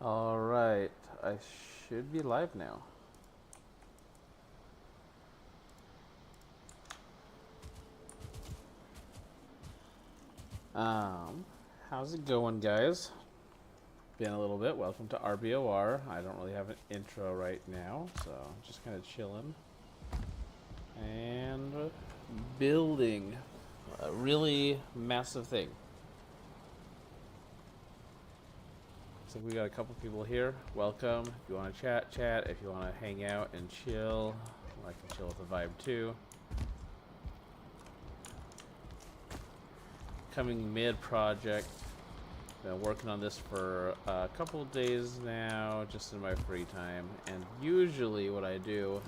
Alright, I should be live now. Um, how's it going, guys? Been a little bit. Welcome to RBOR. I don't really have an intro right now, so just kind of chilling and building a really massive thing. Looks like we got a couple people here. Welcome. If you want to chat, chat. If you want to hang out and chill, I can chill with the vibe too. Coming mid-project. Been working on this for a couple of days now, just in my free time. And usually what I do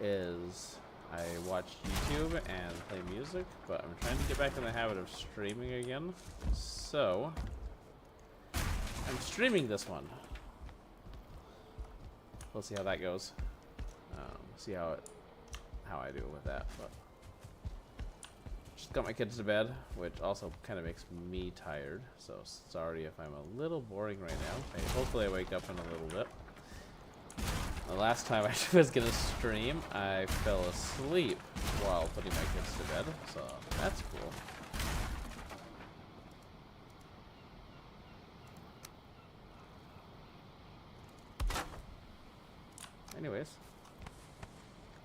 is I watch YouTube and play music, but I'm trying to get back in the habit of streaming again. So I'm streaming this one. We'll see how that goes. See how I do with that. But just got my kids to bed, which also kind of makes me tired. So sorry if I'm a little boring right now. Hopefully I wake up in a little bit. The last time I was gonna stream, I fell asleep while putting my kids to bed, so that's cool. Anyways,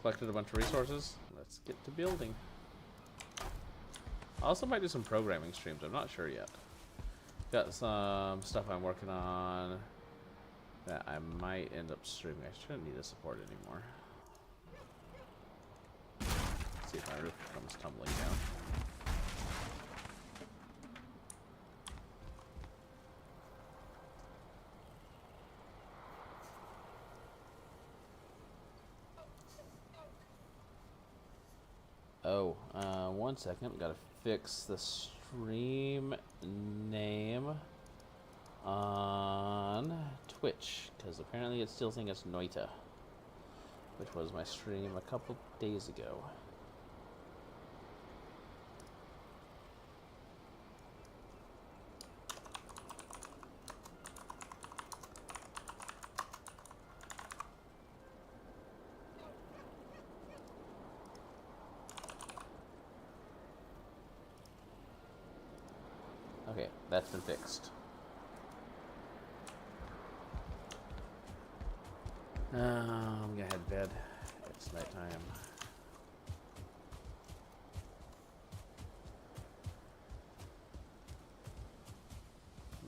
collected a bunch of resources. Let's get to building. I also might do some programming streams. I'm not sure yet. Got some stuff I'm working on that I might end up streaming. I shouldn't need the support anymore. Let's see if my roof comes tumbling down. Oh, 1 second. Gotta fix the stream name on Twitch, because apparently it's still thinking it's Noita, which was my stream a couple days ago. Okay, that's been fixed. I'm gonna head to bed. It's nighttime.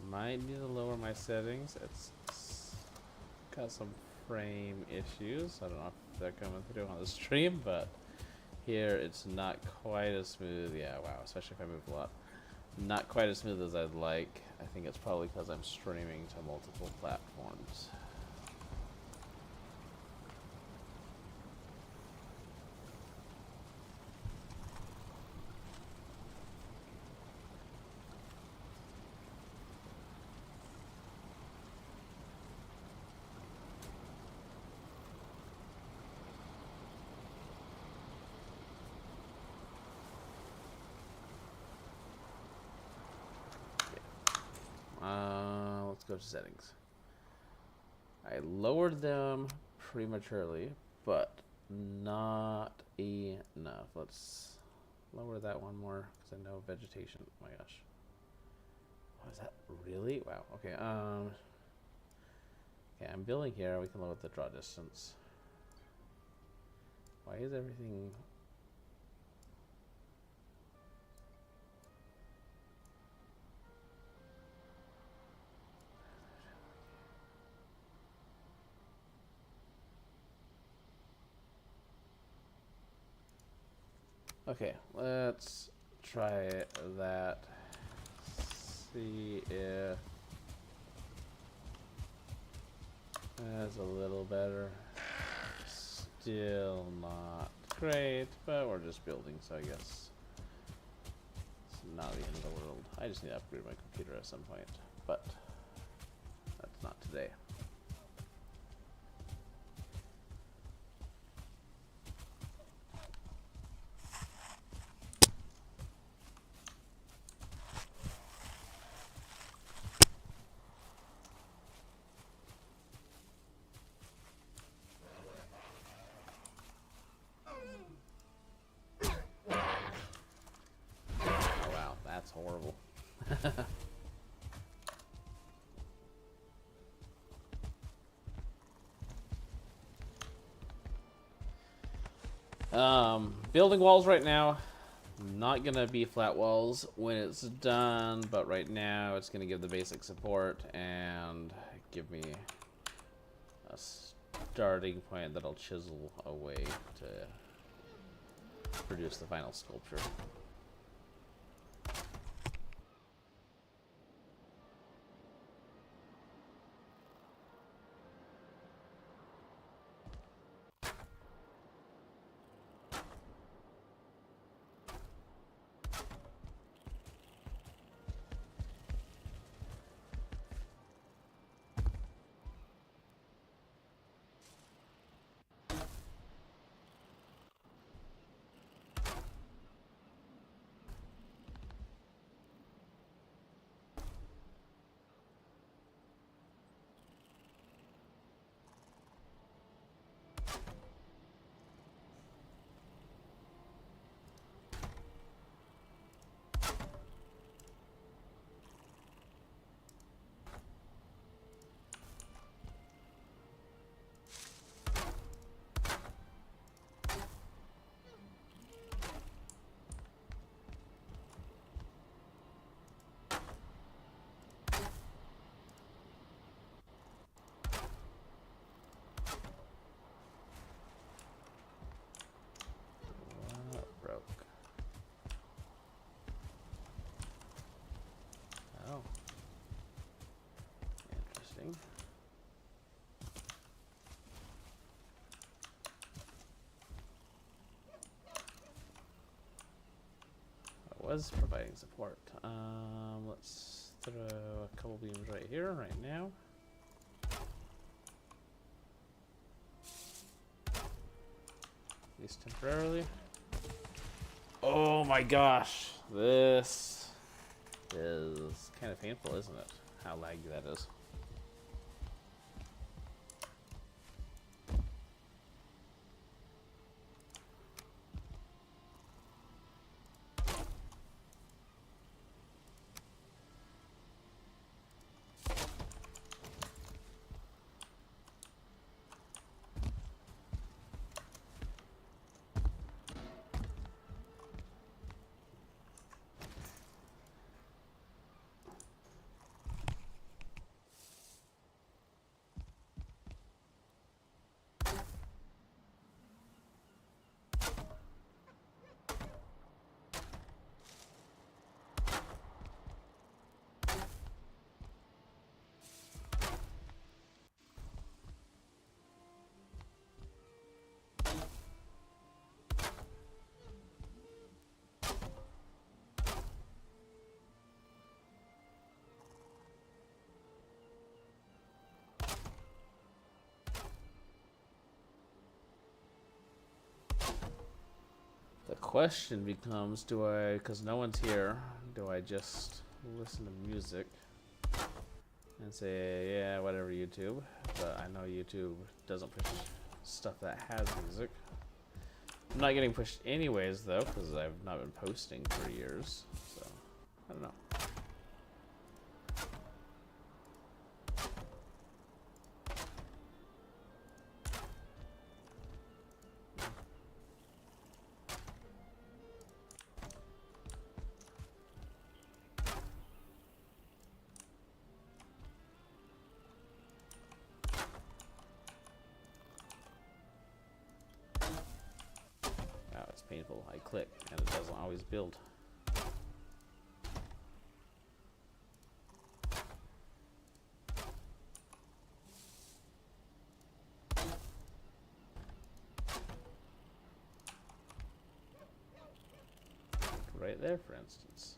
Might need to lower my settings. It's got some frame issues. I don't know if they're coming through on the stream, but here it's not quite as smooth. Yeah, wow, especially if I move a lot. Not quite as smooth as I'd like. I think it's probably because I'm streaming to multiple platforms. Let's go to settings. I lowered them prematurely, but not enough. Let's lower that one more because I know vegetation. Oh my gosh. Oh, is that really? Wow. Okay. Okay, I'm building here. We can lower the draw distance. Why is everything? Okay, let's try that. See if that's a little better. Still not great, but we're just building, so I guess it's not the end of the world. I just need to upgrade my computer at some point, but that's not today. Building walls right now. Not gonna be flat walls when it's done, but right now it's gonna give the basic support and give me a starting point that I'll chisel away to produce the final sculpture. Was providing support. Let's throw a couple beams right here, right now. At least temporarily. Oh my gosh, this is kind of painful, isn't it? How laggy that is. The question becomes, do I, because no one's here, do I just listen to music and say, yeah, whatever, YouTube? But I know YouTube doesn't push stuff that has music. I'm not getting pushed anyways, though, because I've not been posting for years, so I don't know. Painful. I click and it doesn't always build. Right there, for instance.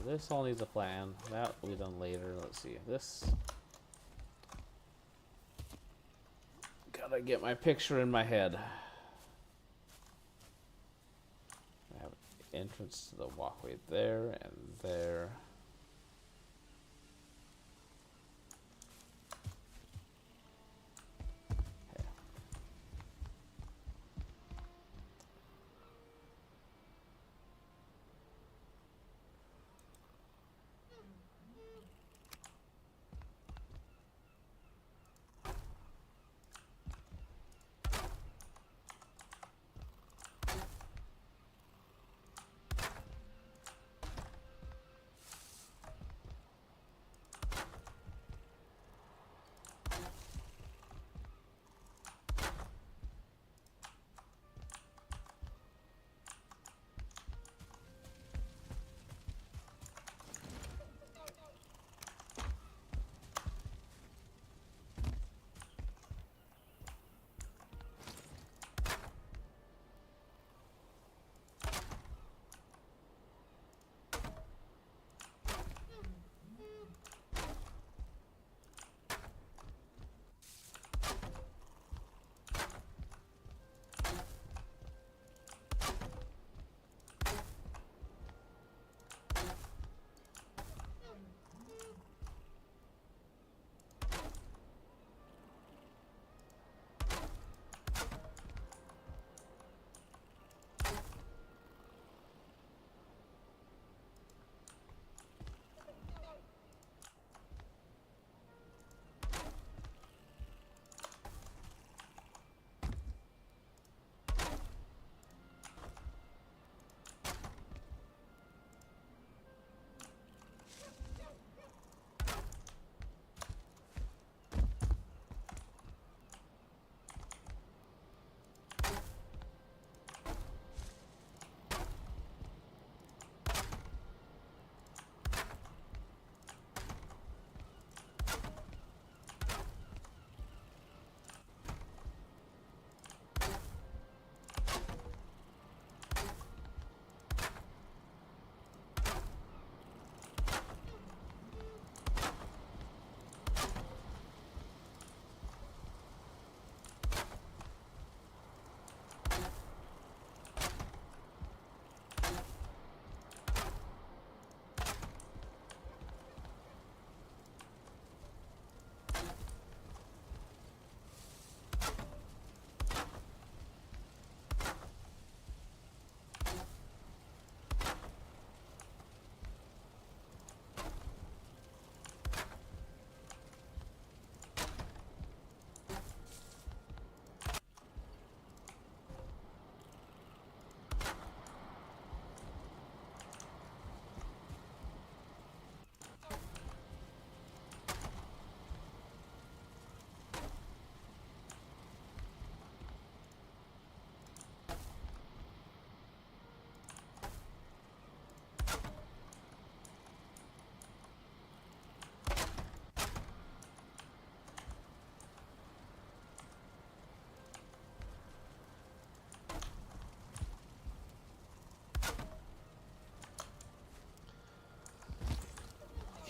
this all needs a plan. That will be done later. Let's see. This. Gotta get my picture in my head. I have entrance to the walkway there and there.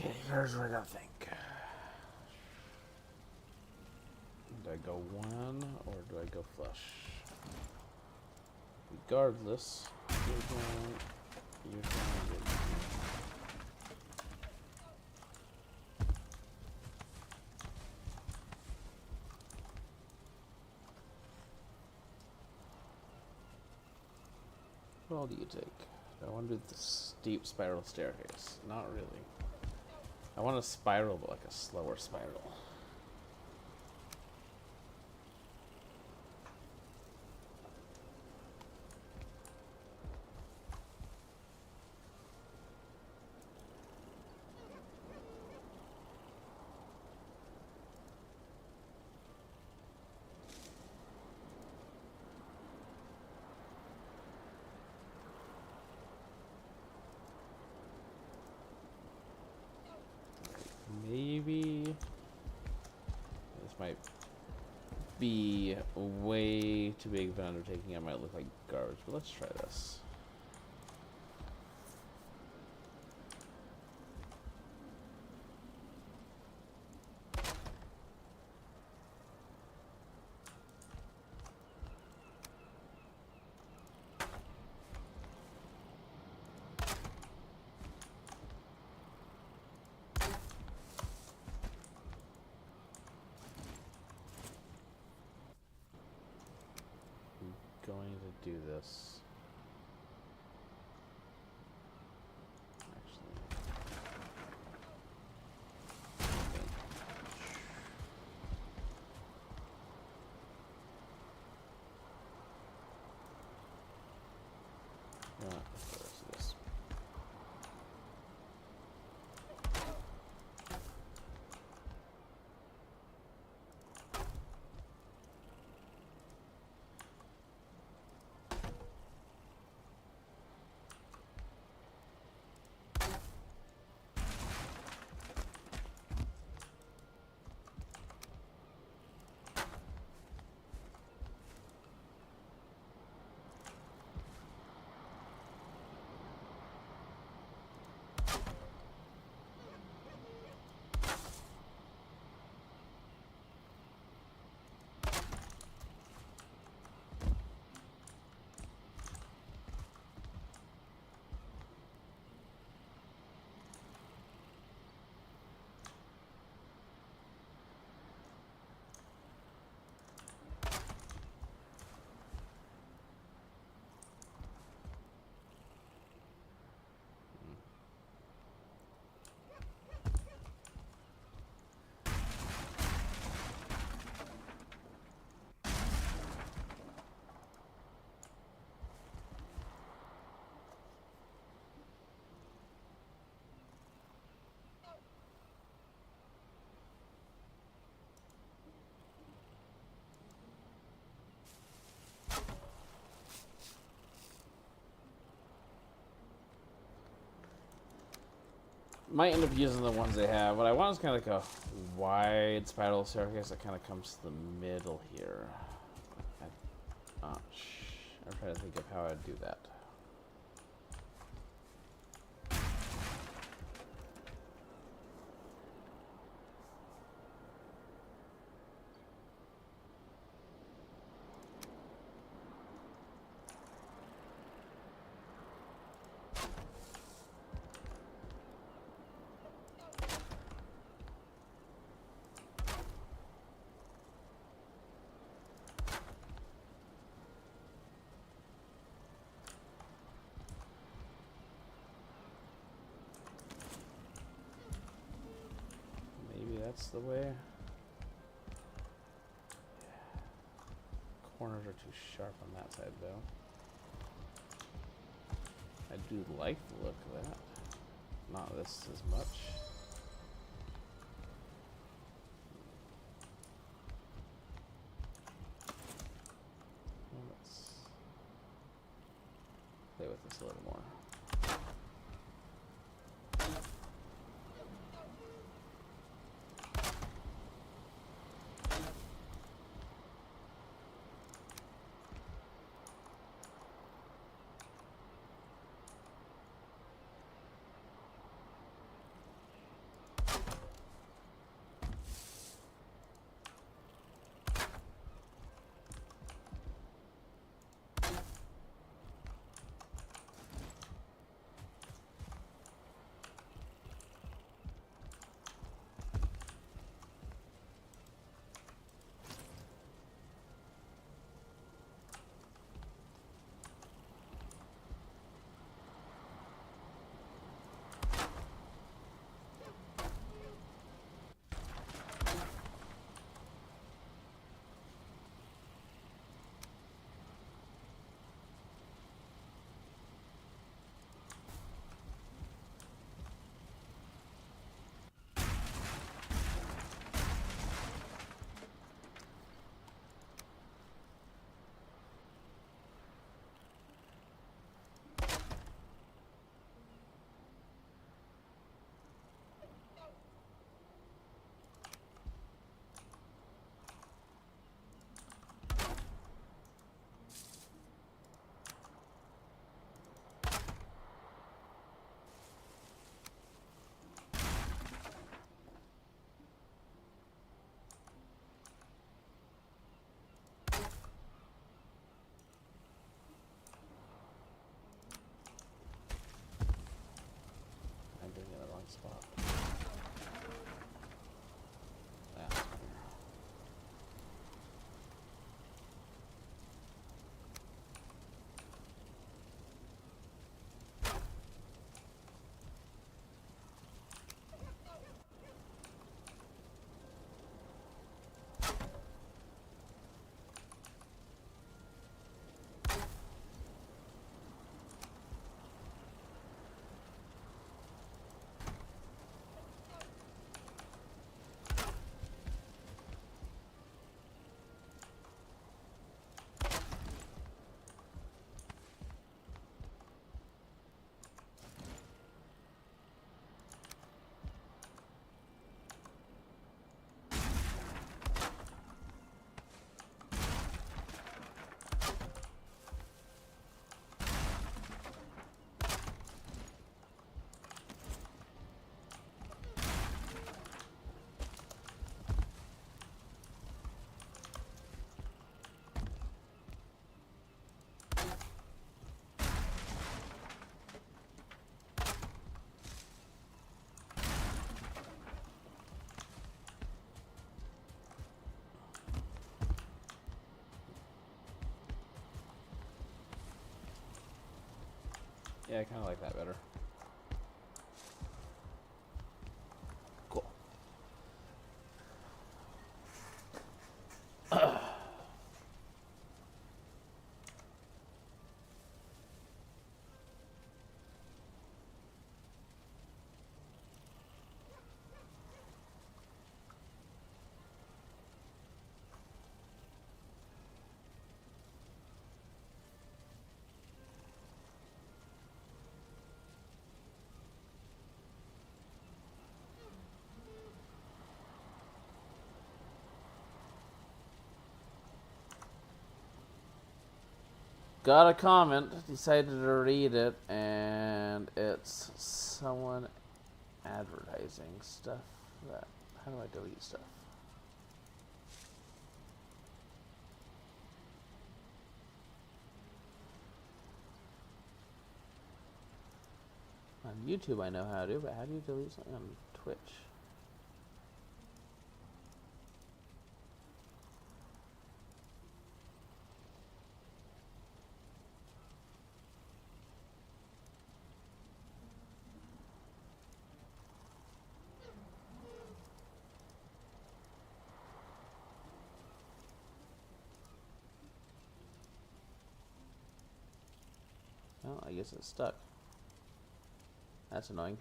Okay, here's what I gotta think. Do I go one or do I go flush? Regardless, you're going What all do you take? I want to do the steep spiral staircase. Not really. I want a spiral, but like a slower spiral. Maybe this might be way too big of an undertaking. I might look like garbage, but let's try this. this. Actually, yeah, there's this. Might end up using the ones they have, but I want is kind of like a wide spiral staircase that kind of comes to the middle here. I'm trying to think of how I'd do that. That's the way. Corners are too sharp on that side, though. I do like the look of that. Not this as much. Well, let's play with this a little more. Yeah, I kind of like that better. Cool. Got a comment, decided to read it, and it's someone advertising stuff that... How do I delete stuff? On YouTube I know how to do, but how do you delete something on Twitch? Well, I guess it's stuck. That's annoying.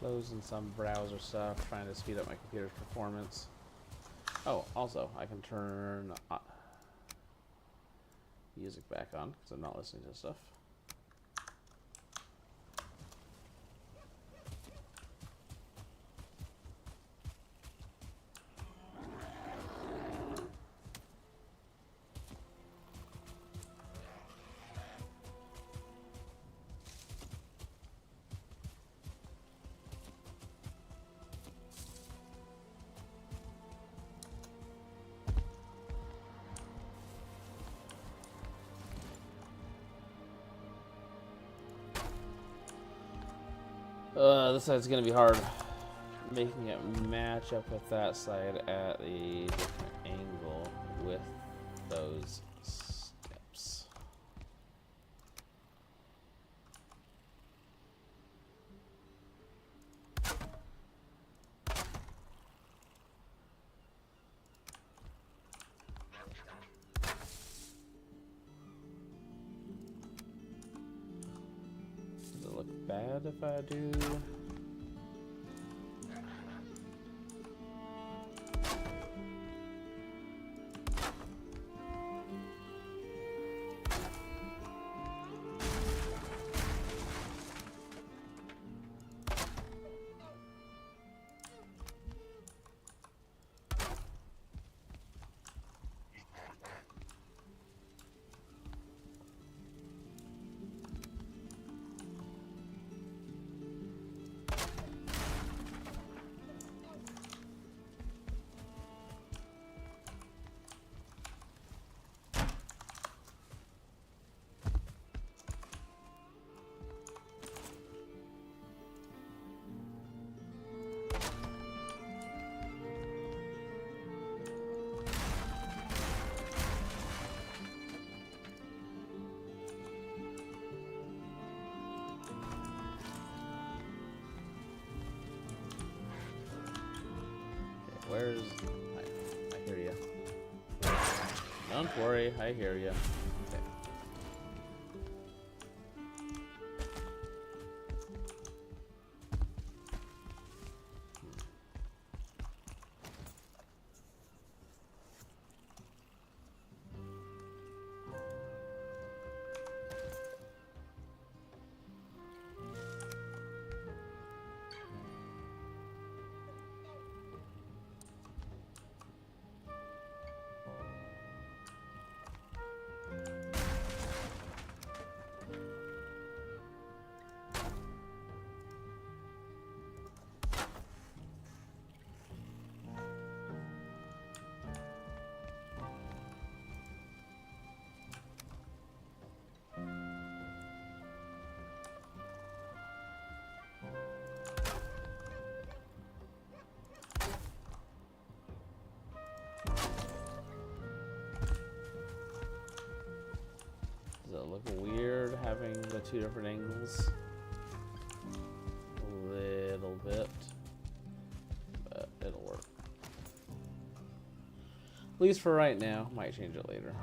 Closing some browser stuff, trying to speed up my computer's performance. Oh, also, I can turn music back on because I'm not listening to stuff. This side's gonna be hard. Making it match up with that side at a different angle with those steps. Does it look bad if I do? where's... I hear you. Don't worry, I hear you. Okay. Does it look weird having the two different angles? A little bit, but it'll work. At least for right now. Might change it later.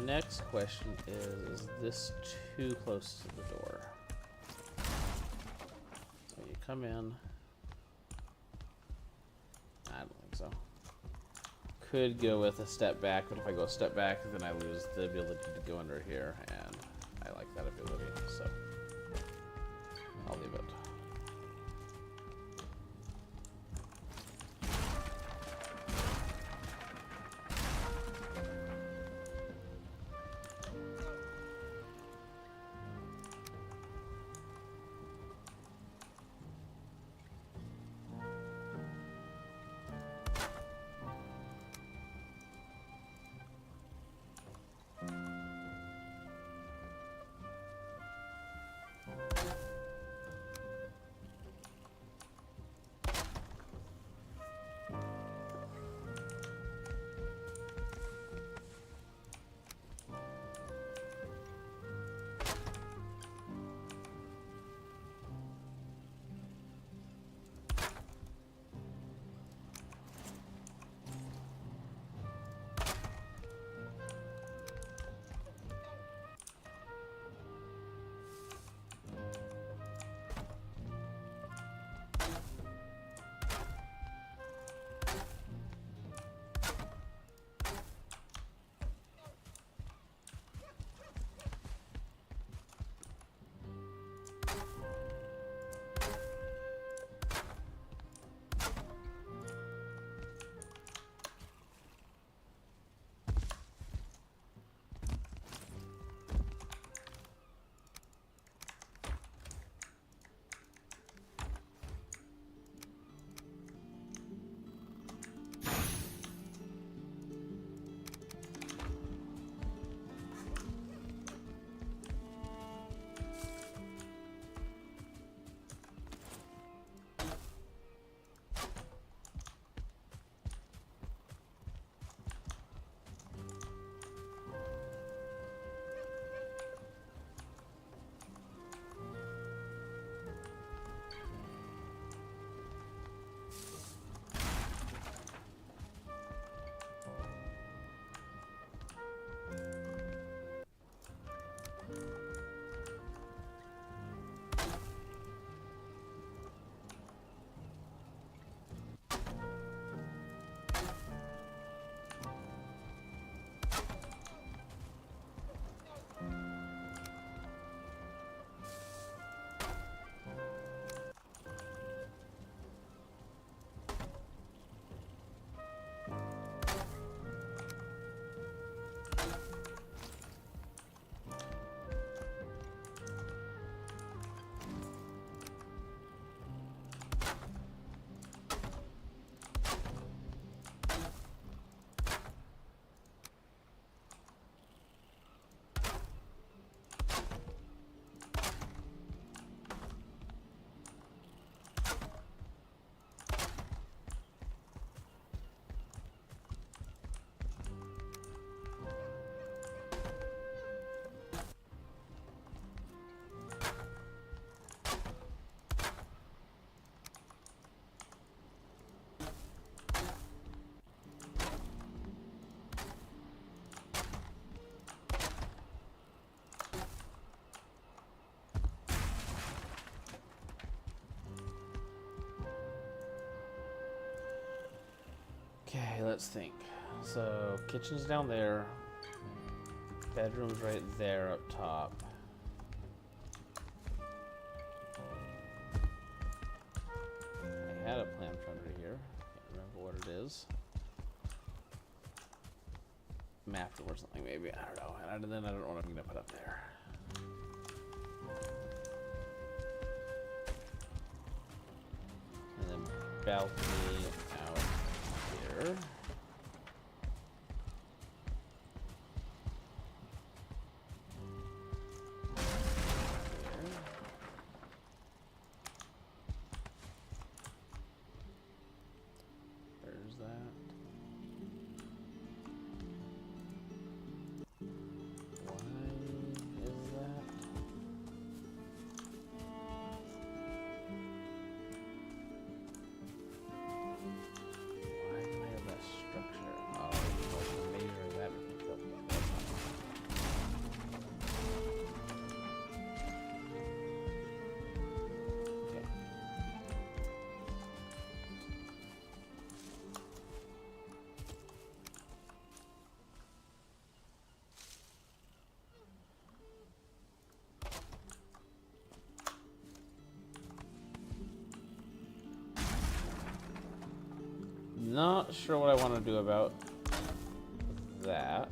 Next question is this too close to the door? So you come in. I don't think so. Could go with a step back, but if I go a step back, then I lose the ability to go under here, and I like that ability, so I'll leave it. Okay, let's think. So, kitchen's down there. Bedroom's right there up top. I had a plan for under here. Can't remember what it is. Map or something, maybe. I don't know. And then I don't know what I'm going to put up there. And then balcony out here. Not sure what I want to do about that.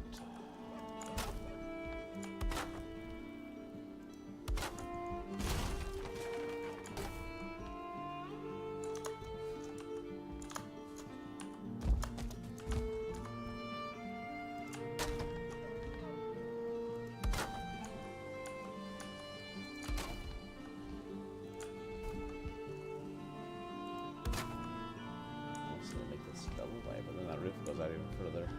But then that roof goes out even further.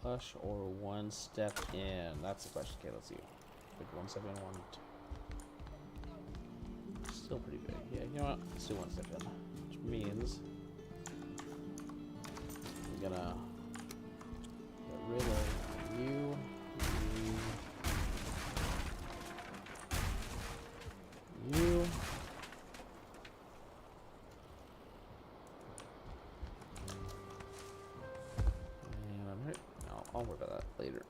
Flush or one step in? That's the question. Okay, let's see. Like one step in, one. Still pretty big. Yeah, you know what? Let's do one step in. Which means I'm gonna get rid of you. You. I'll worry about that later.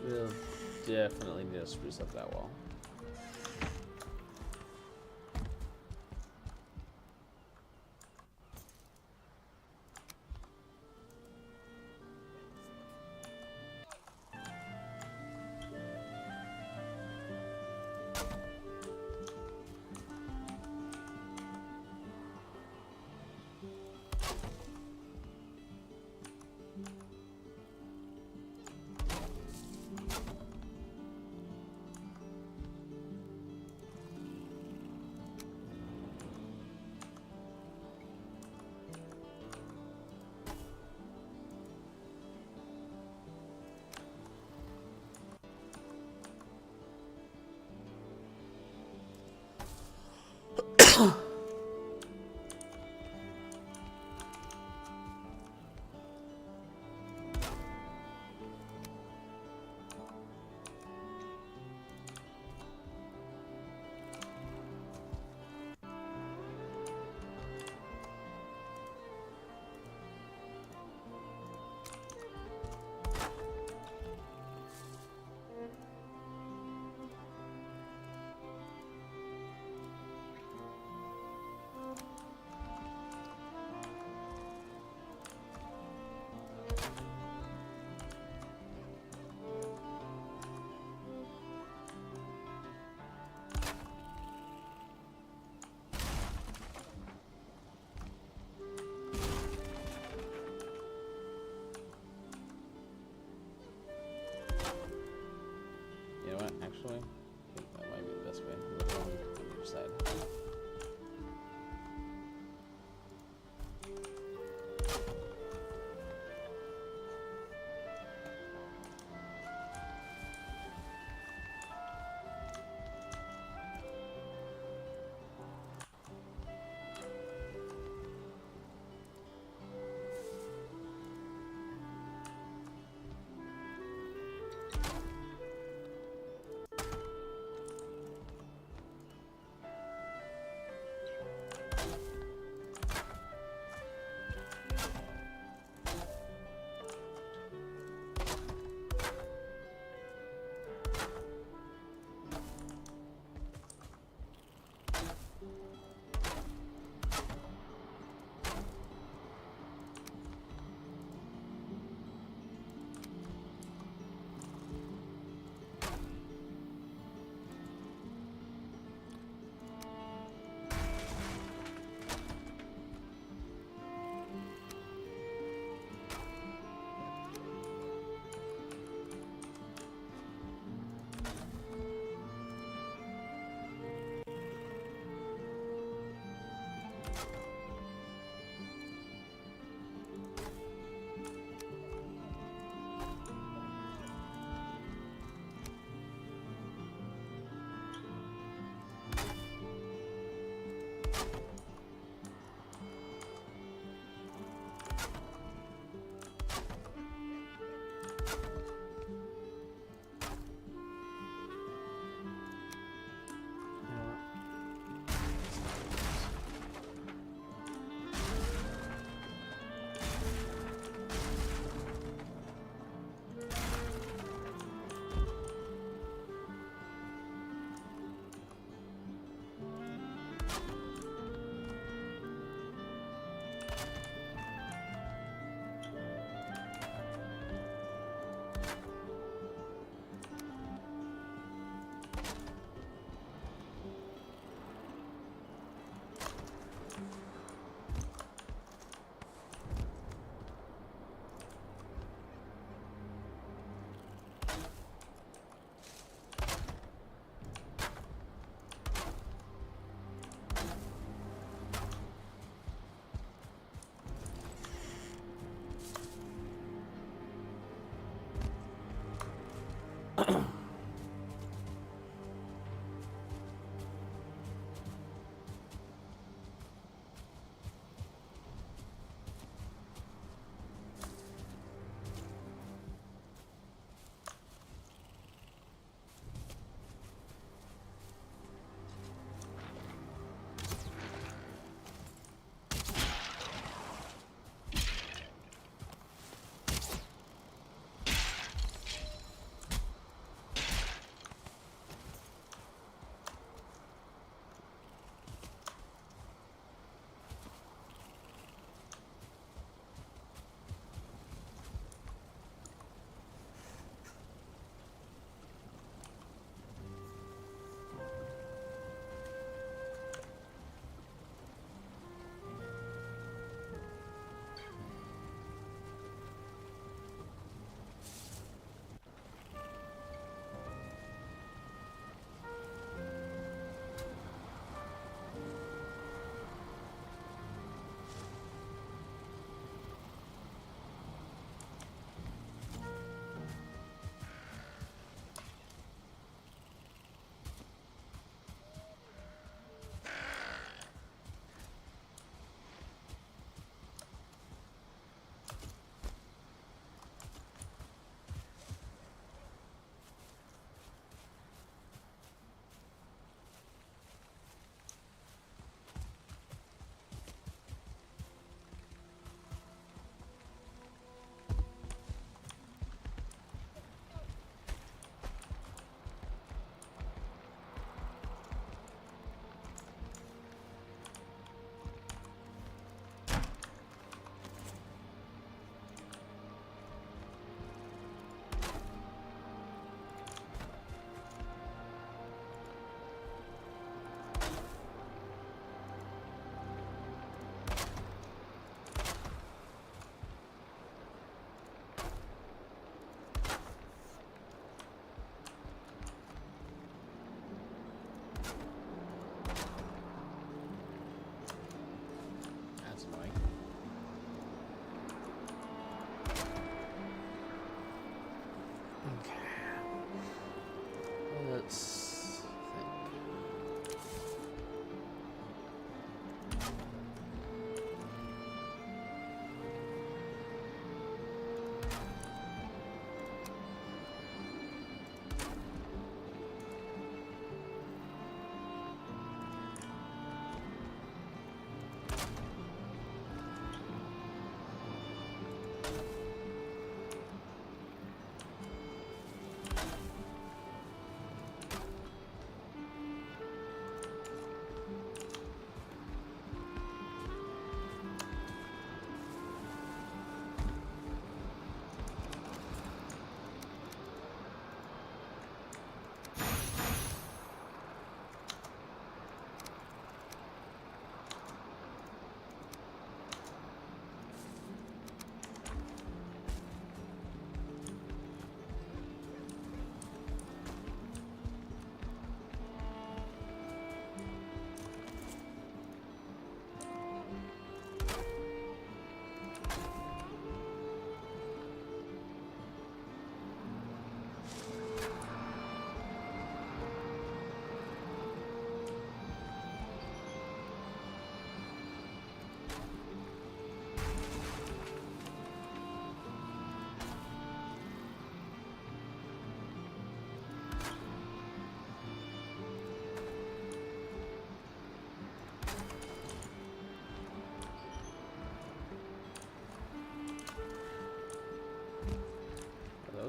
We'll definitely need to spruce up that wall.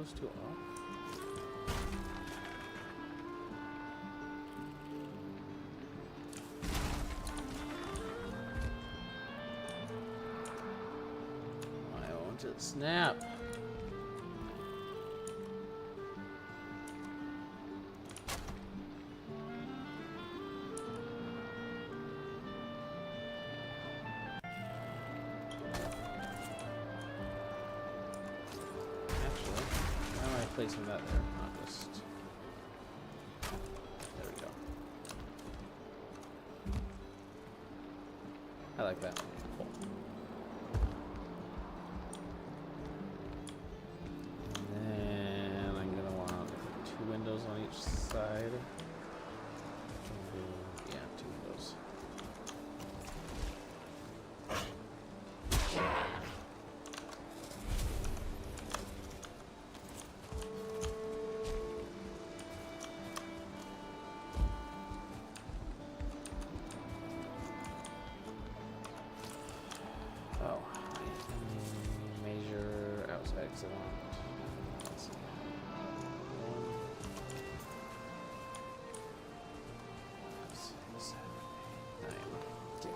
those two off? Why won't it snap? Placing that there, not just. There we go. I like that. Cool. And then I'm gonna want 2 windows on each side. Yeah, 2 windows. Excellent. Let's see. 1, 5, 6, 7, 8, 9, 10.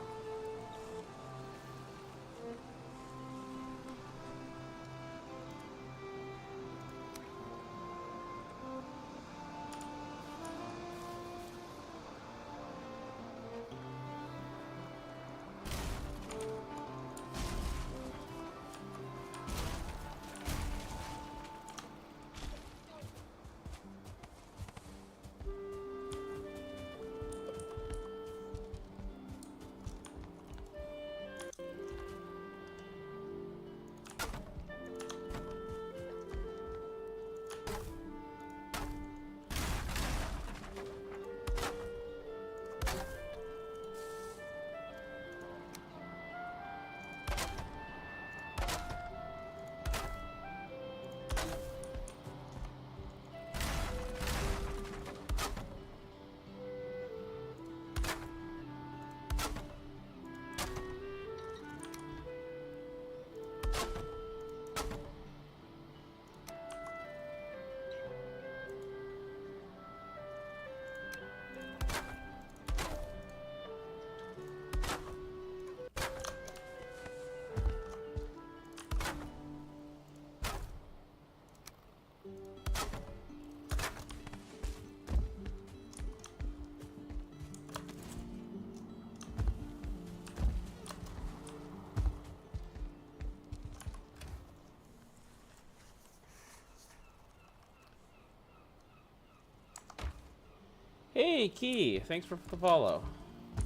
Hey, Key! Thanks for the follow.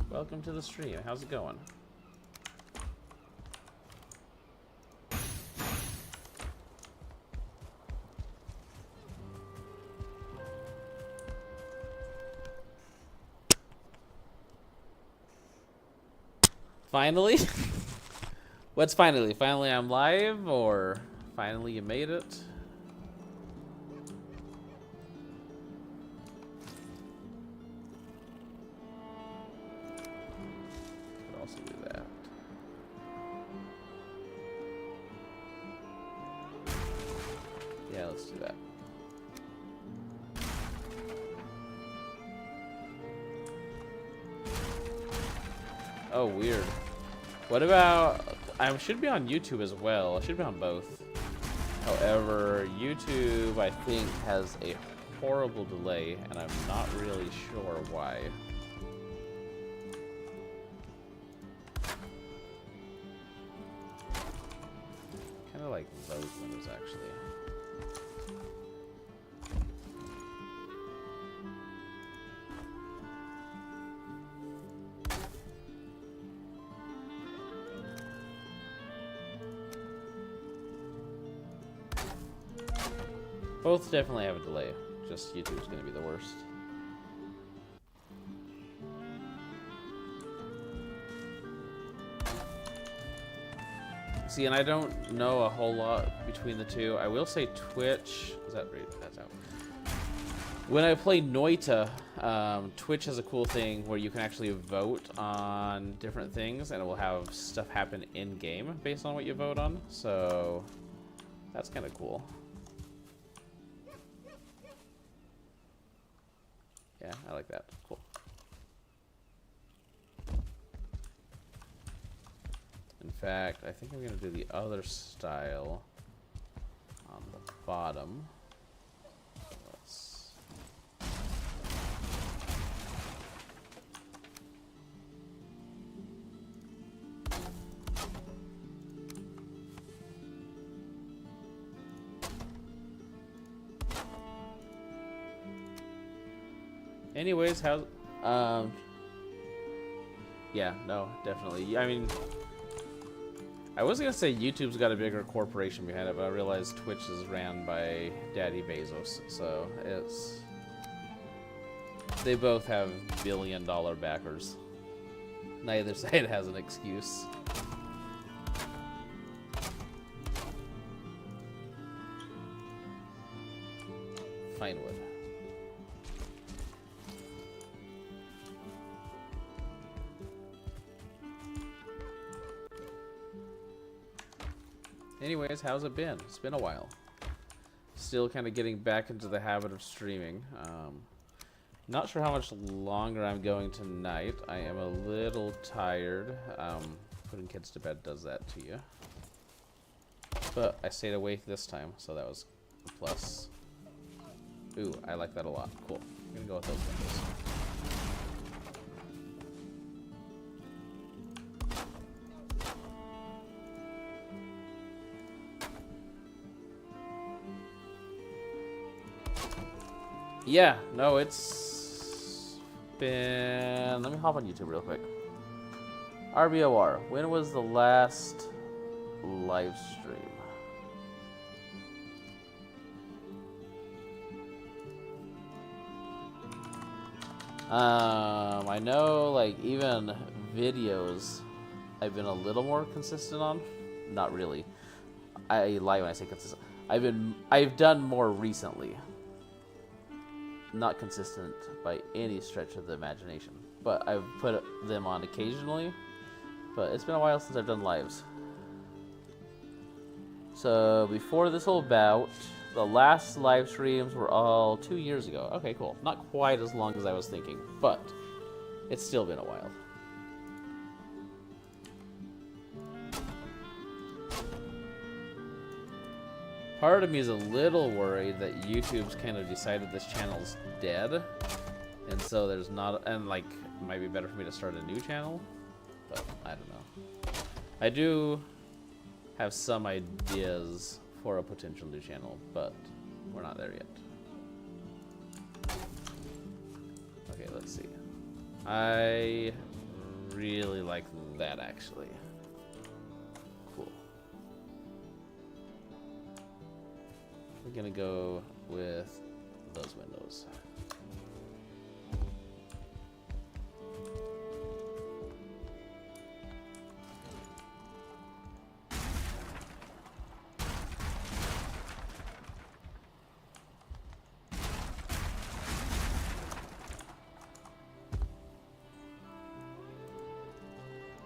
Welcome to the stream. How's it going? Finally? What's finally? Finally I'm live, or finally you made it? Could also do that. Yeah, let's do that. Oh, weird. What about... I should be on YouTube as well. I should be on both. However, YouTube, I think, has a horrible delay, and I'm not really sure why. Kind of like those windows, actually. Both definitely have a delay. Just YouTube's going to be the worst. See, and I don't know a whole lot between the two. I will say Twitch... Is that right? That's out. When I play Noita, Twitch has a cool thing where you can actually vote on different things, and it will have stuff happen in-game based on what you vote on. So, that's kind of cool. Yeah, I like that. Cool. In fact, I think I'm going to do the other style on the bottom. Let's... Anyways, how's... Yeah, no, definitely. I mean... I was gonna say YouTube's got a bigger corporation behind it, but I realized Twitch is ran by Daddy Bezos, so it's... They both have billion-dollar backers. Neither side has an excuse. Fine wood. Anyways, how's it been? It's been a while. Still kind of getting back into the habit of streaming. Not sure how much longer I'm going tonight. I am a little tired. Putting kids to bed does that to you. But I stayed awake this time, so that was a plus. Ooh, I like that a lot. Cool. I'm gonna go with those windows. Yeah, no, it's been... Let me hop on YouTube real quick. RBOR, when was the last live stream? I know, like, even videos I've been a little more consistent on. Not really. I lie when I say consistent. I've done more recently. Not consistent by any stretch of the imagination, but I've put them on occasionally, but it's been a while since I've done lives. So before this whole bout, the last live streams were all 2 years ago. Okay, cool. Not quite as long as I was thinking, but it's still been a while. Part of me is a little worried that YouTube's kind of decided this channel's dead, and so there's not, and like, it might be better for me to start a new channel, but I don't know. I do have some ideas for a potential new channel, but we're not there yet. Okay, let's see. I really like that, actually. We're gonna go with those windows.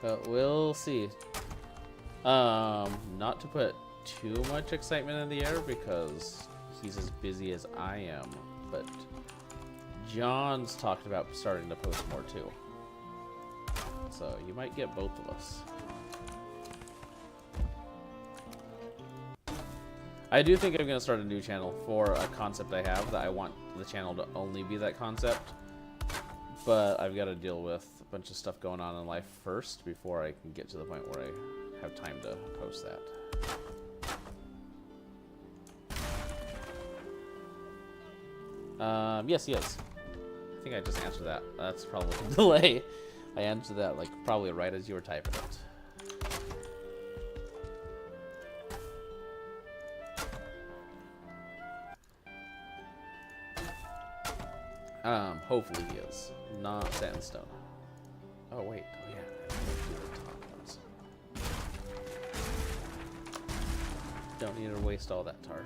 But we'll see. Not to put too much excitement in the air because he's as busy as I am, but John's talked about starting to post more too, so you might get both of us. I do think I'm going to start a new channel for a concept I have that I want the channel to only be that concept, but I've got to deal with a bunch of stuff going on in life first before I can get to the point where I have time to post that. Yes, yes. I think I just answered that. That's probably a delay. I answered that like probably right as you were typing it. Hopefully he is. Not set in stone. Oh wait, oh yeah. I have to do the top ones. Don't need to waste all that tar.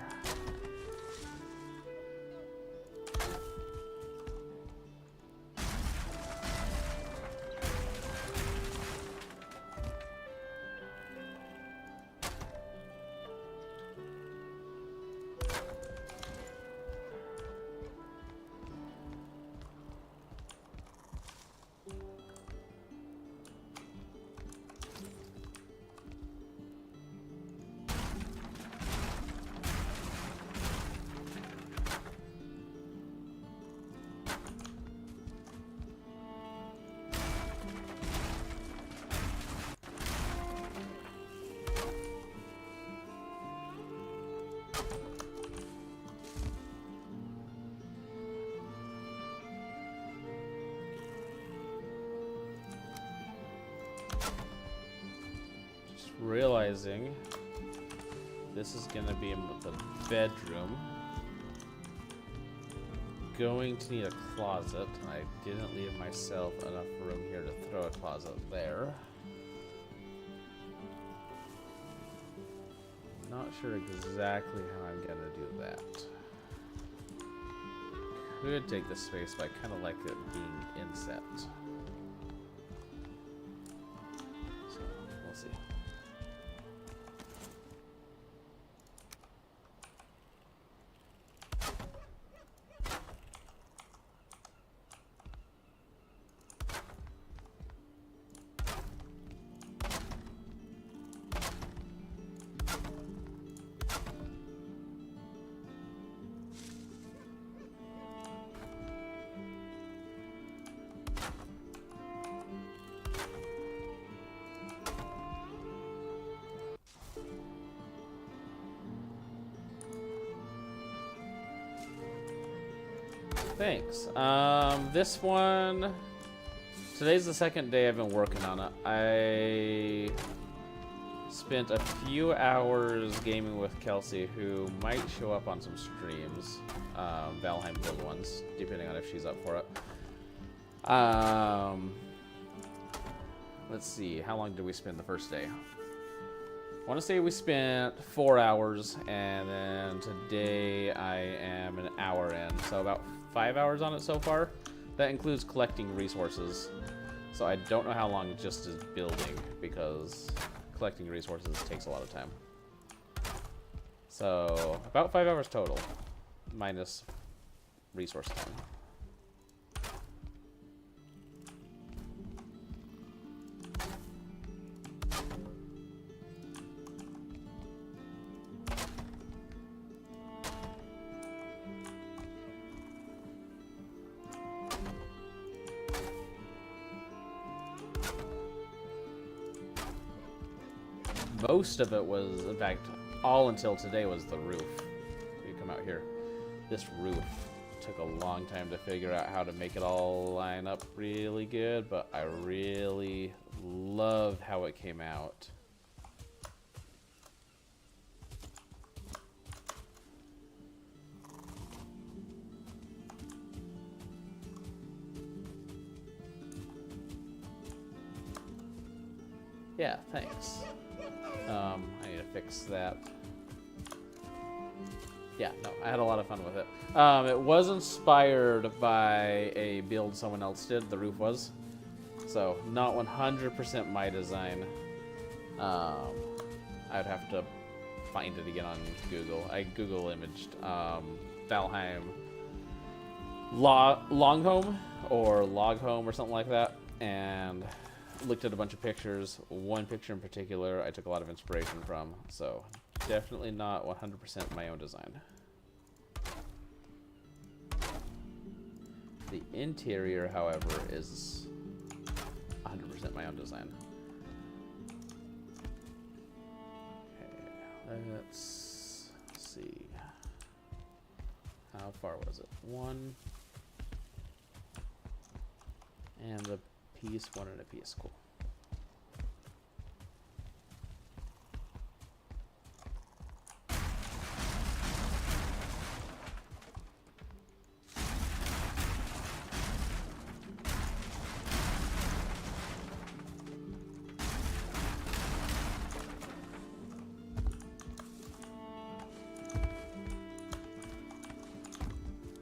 realizing this is gonna be in the bedroom. Going to need a closet. I didn't leave myself enough room here to throw a closet there. Not sure exactly how I'm gonna do that. Could take this space, but I kind of like it being inset. So we'll see. Thanks. This one, today's the second day I've been working on it. I spent a few hours gaming with Kelsey, who might show up on some streams, Valheim build ones, depending on if she's up for it. Let's see, how long did we spend the first day? I want to say we spent 4 hours, and then today I am an hour in, so about 5 hours on it so far. That includes collecting resources, so I don't know how long it just is building, because collecting resources takes a lot of time. So about 5 hours total, minus resource time. Most of it was, in fact, all until today was the roof. You come out here. This roof took a long time to figure out how to make it all line up really good, but I really love how it came out. Yeah, thanks. I need to fix that. Yeah, no, I had a lot of fun with it. It was inspired by a build someone else did, the roof was. So, not 100% my design. I'd have to find it again on Google. I Google imaged Valheim Longhome or Loghome or something like that, and looked at a bunch of pictures. One picture in particular I took a lot of inspiration from, so definitely not 100% my own design. The interior, however, is 100% my own design. Okay, let's see. How far was it? 1 and a piece, 1 and a piece. Cool.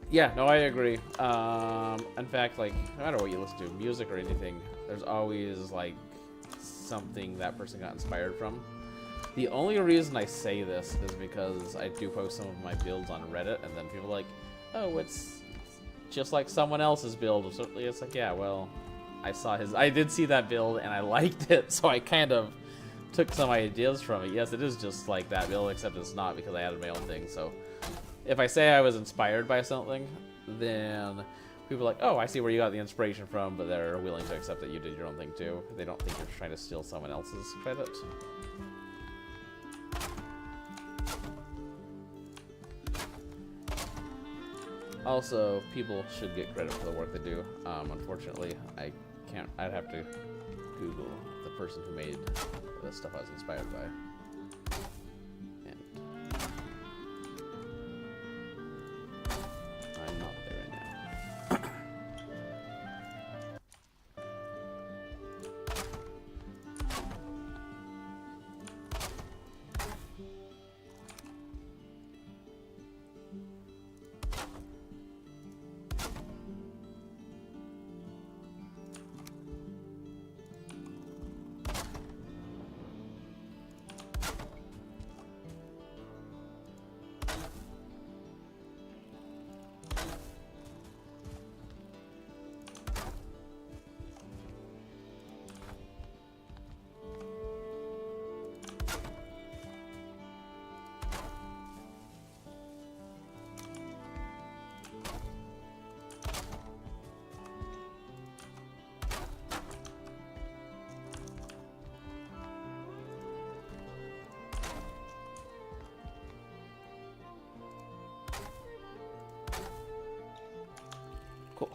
Yeah, no, I agree. In fact, like, no matter what you listen to, music or anything, there's always, like, something that person got inspired from. The only reason I say this is because I do post some of my builds on Reddit, and then people are like, oh, it's just like someone else's build. So it's like, yeah, well, I did see that build, and I liked it, so I kind of took some ideas from it. Yes, it is just like that build, except it's not, because I added my own thing, so if I say I was inspired by something, then people are like, oh, I see where you got the inspiration from, but they're willing to accept that you did your own thing too. They don't think you're trying to steal someone else's credit. Also, people should get credit for the work they do. Unfortunately, I can't. I'd have to Google the person who made the stuff I was inspired by. And I'm not there right now. Cool.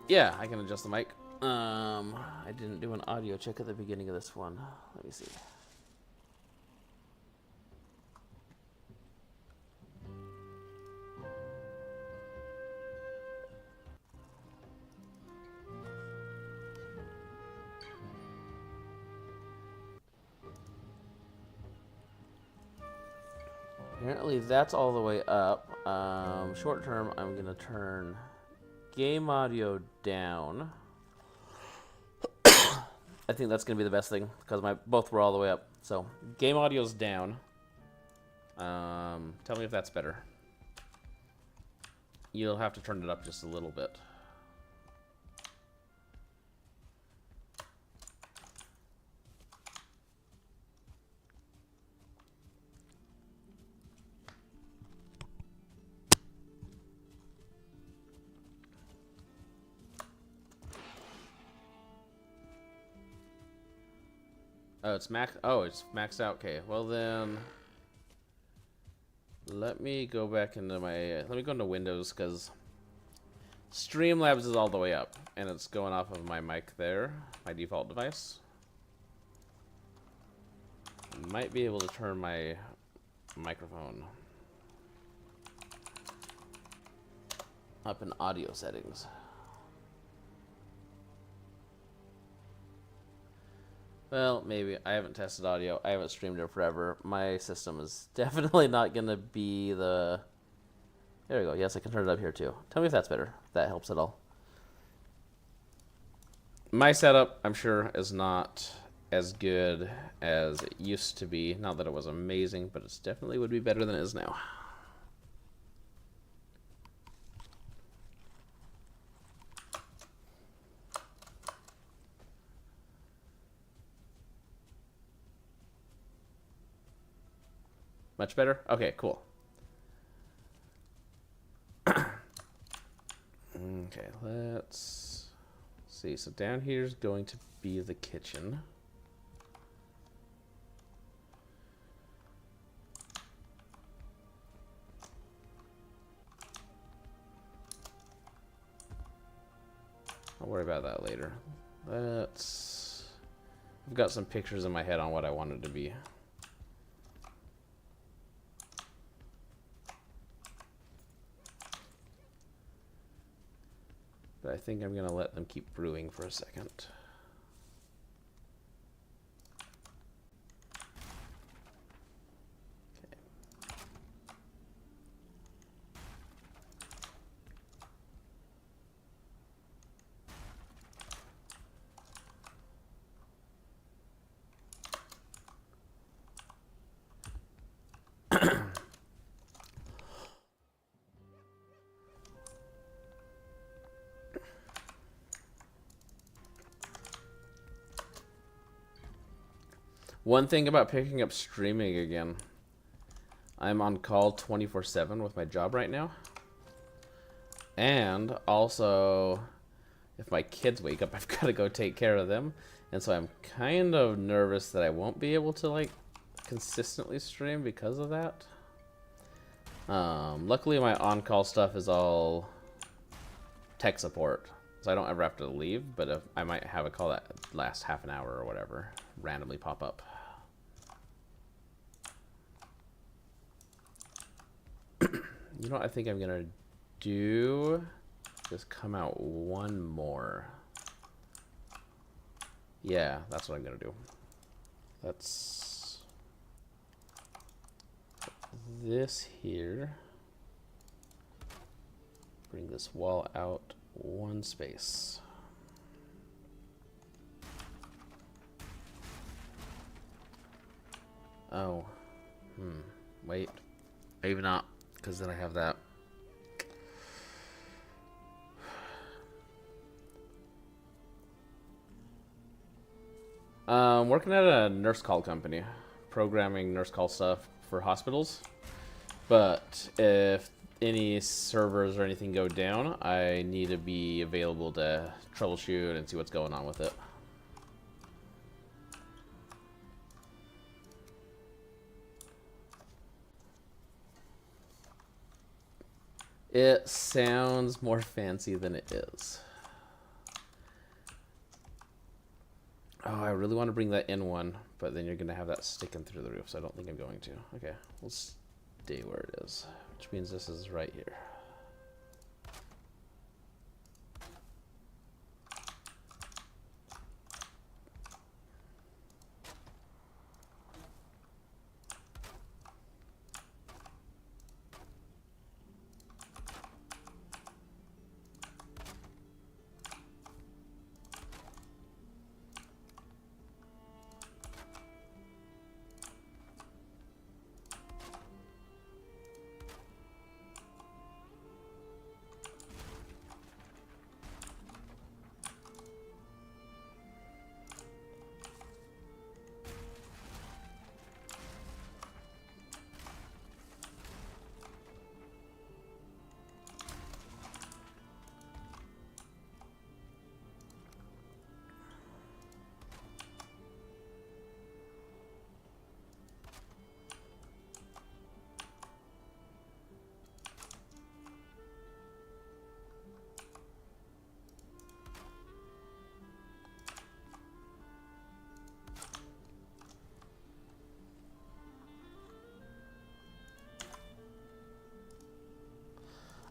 Yeah, I can adjust the mic. I didn't do an audio check at the beginning of this one. Let me see. Apparently that's all the way up. Short term, I'm gonna turn game audio down. I think that's gonna be the best thing because both were all the way up. So game audio's down. Tell me if that's better. You'll have to turn it up just a little bit. Oh, it's max. Oh, it's maxed out. Okay, well then, let me go back into my. Let me go into Windows because Streamlabs is all the way up, and it's going off of my mic there, my default device. Might be able to turn my microphone up in audio settings. Well, maybe. I haven't tested audio. I haven't streamed it forever. My system is definitely not going to be the... There we go. Yes, I can turn it up here too. Tell me if that's better. If that helps at all. My setup, I'm sure, is not as good as it used to be. Not that it was amazing, but it definitely would be better than it is now. Much better? Okay, cool. Okay, let's see. So down here is going to be the kitchen. I'll worry about that later. I've got some pictures in my head on what I want it to be. But I think I'm going to let them keep brewing for a second. One thing about picking up streaming again, I'm on call 24/7 with my job right now. And also, if my kids wake up, I've got to go take care of them. And so I'm kind of nervous that I won't be able to, like, consistently stream because of that. Luckily, my on-call stuff is all tech support. so I don't ever have to leave, but if I might have a call that lasts half an hour or whatever, randomly pop up. You know what I think I'm gonna do? Just come out one more. Yeah, that's what I'm gonna do. That's this here. Bring this wall out one space. Oh, wait, maybe not, because then I have that. Working at a nurse call company, programming nurse call stuff for hospitals. But if any servers or anything go down, I need to be available to troubleshoot and see what's going on with it. It sounds more fancy than it is. Oh, I really want to bring that in one, but then you're going to have that sticking through the roof, so I don't think I'm going to. Okay, we'll stay where it is, which means this is right here.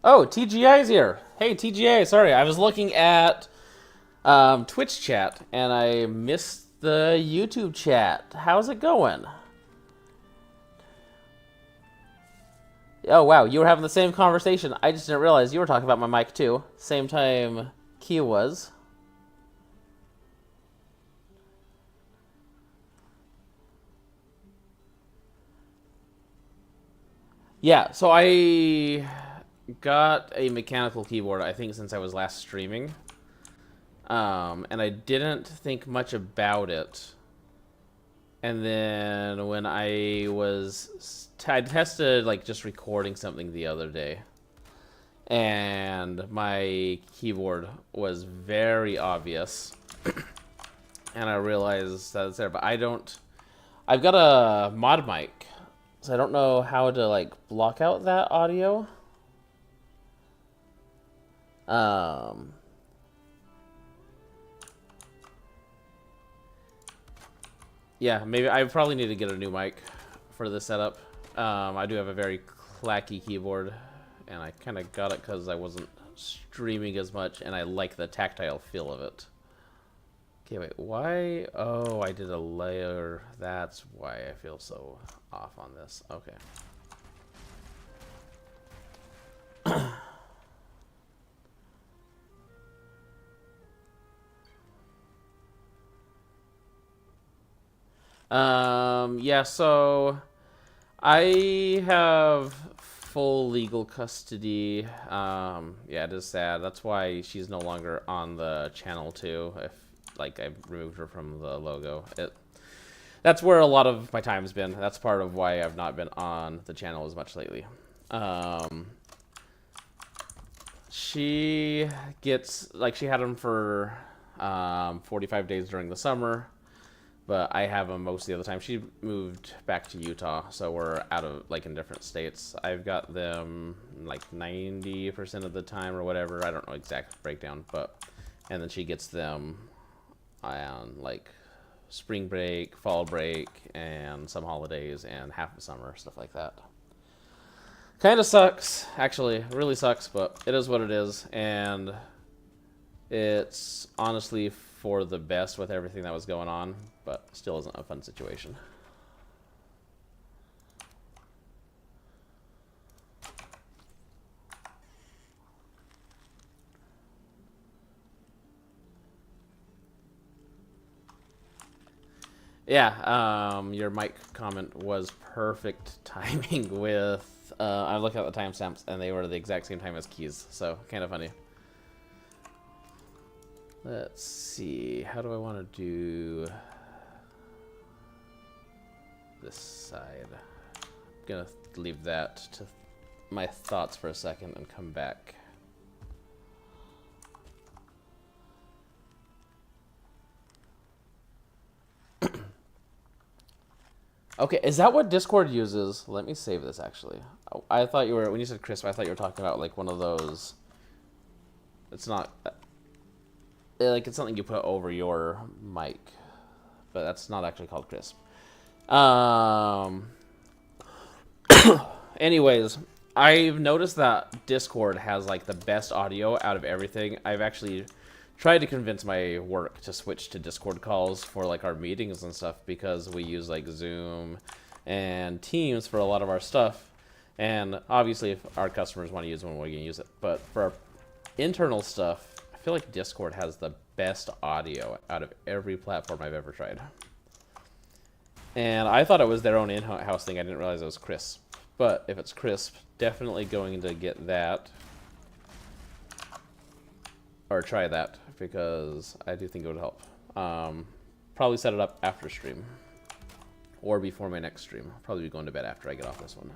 Oh, TGI's here. Hey, TGI, sorry, I was looking at Twitch chat, and I missed the YouTube chat. How's it going? Oh, wow, you were having the same conversation. I just didn't realize you were talking about my mic, too. Same time Kia was. Yeah, so I got a mechanical keyboard, I think, since I was last streaming. And I didn't think much about it. And then when I tested, like, just recording something the other day. And my keyboard was very obvious. And I realized that it's there, but I've got a mod mic. So I don't know how to, like, block out that audio. Yeah, maybe I probably need to get a new mic for this setup. I do have a very clacky keyboard, and I kind of got it because I wasn't streaming as much, and I like the tactile feel of it. Okay, wait, why? Oh, I did a layer. That's why I feel so off on this. Okay. Yeah, so I have full legal custody. Yeah, it is sad. That's why she's no longer on the channel too. If like I removed her from the logo. That's where a lot of my time's been. That's part of why I've not been on the channel as much lately. She gets, like, she had them for 45 days during the summer, but I have them most of the other time. She moved back to Utah, so we're out of, like, in different states. I've got them like 90% of the time or whatever. I don't know exact breakdown, but and then she gets them on like spring break, fall break, and some holidays, and half of summer, stuff like that. Kind of sucks, actually. It really sucks, but it is what it is, and it's honestly for the best with everything that was going on, but still isn't a fun situation. Yeah, your mic comment was perfect timing with, I looked at the timestamps and they were the exact same time as keys, so kind of funny. Let's see, how do I want to do this side? I'm gonna leave that to my thoughts for a second and come back. Okay, is that what Discord uses? Let me save this, actually. I thought you were, when you said crisp, I thought you were talking about, like, one of those... It's not... Like, it's something you put over your mic. But that's not actually called crisp. Anyways, I've noticed that Discord has, like, the best audio out of everything. I've actually... tried to convince my work to switch to Discord calls for like our meetings and stuff, because we use like Zoom and Teams for a lot of our stuff, and obviously if our customers want to use one, we're gonna use it, but for our internal stuff, I feel like Discord has the best audio out of every platform I've ever tried. And I thought it was their own in-house thing. I didn't realize it was crisp, but if it's crisp, definitely going to get that or try that, because I do think it would help. Probably set it up after stream or before my next stream. I'll probably be going to bed after I get off this one.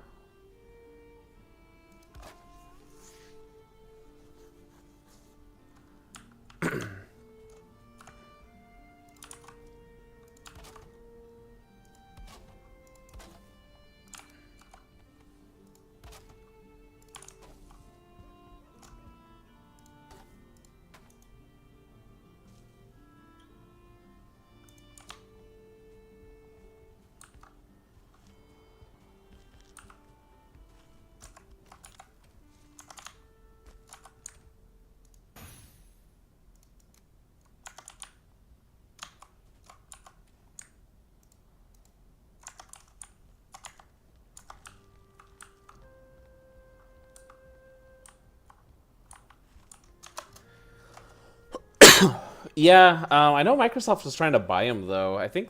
Yeah, I know Microsoft was trying to buy him, though. I think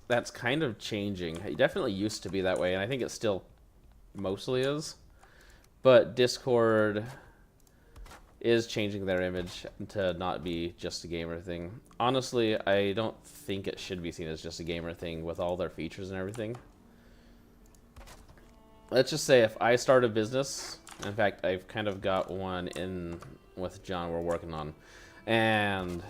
that's kind of changing. It definitely used to be that way, and I think it still mostly is. But Discord is changing their image to not be just a gamer thing. Honestly, I don't think it should be seen as just a gamer thing with all their features and everything. Let's just say if I start a business, in fact, I've kind of got one in with John we're working on, and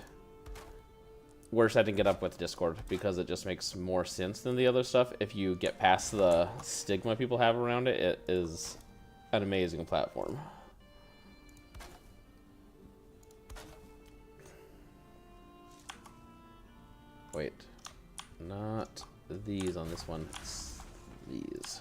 we're setting it up with Discord because it just makes more sense than the other stuff. If you get past the stigma people have around it, it is an amazing platform. Wait, not these on this one, it's these.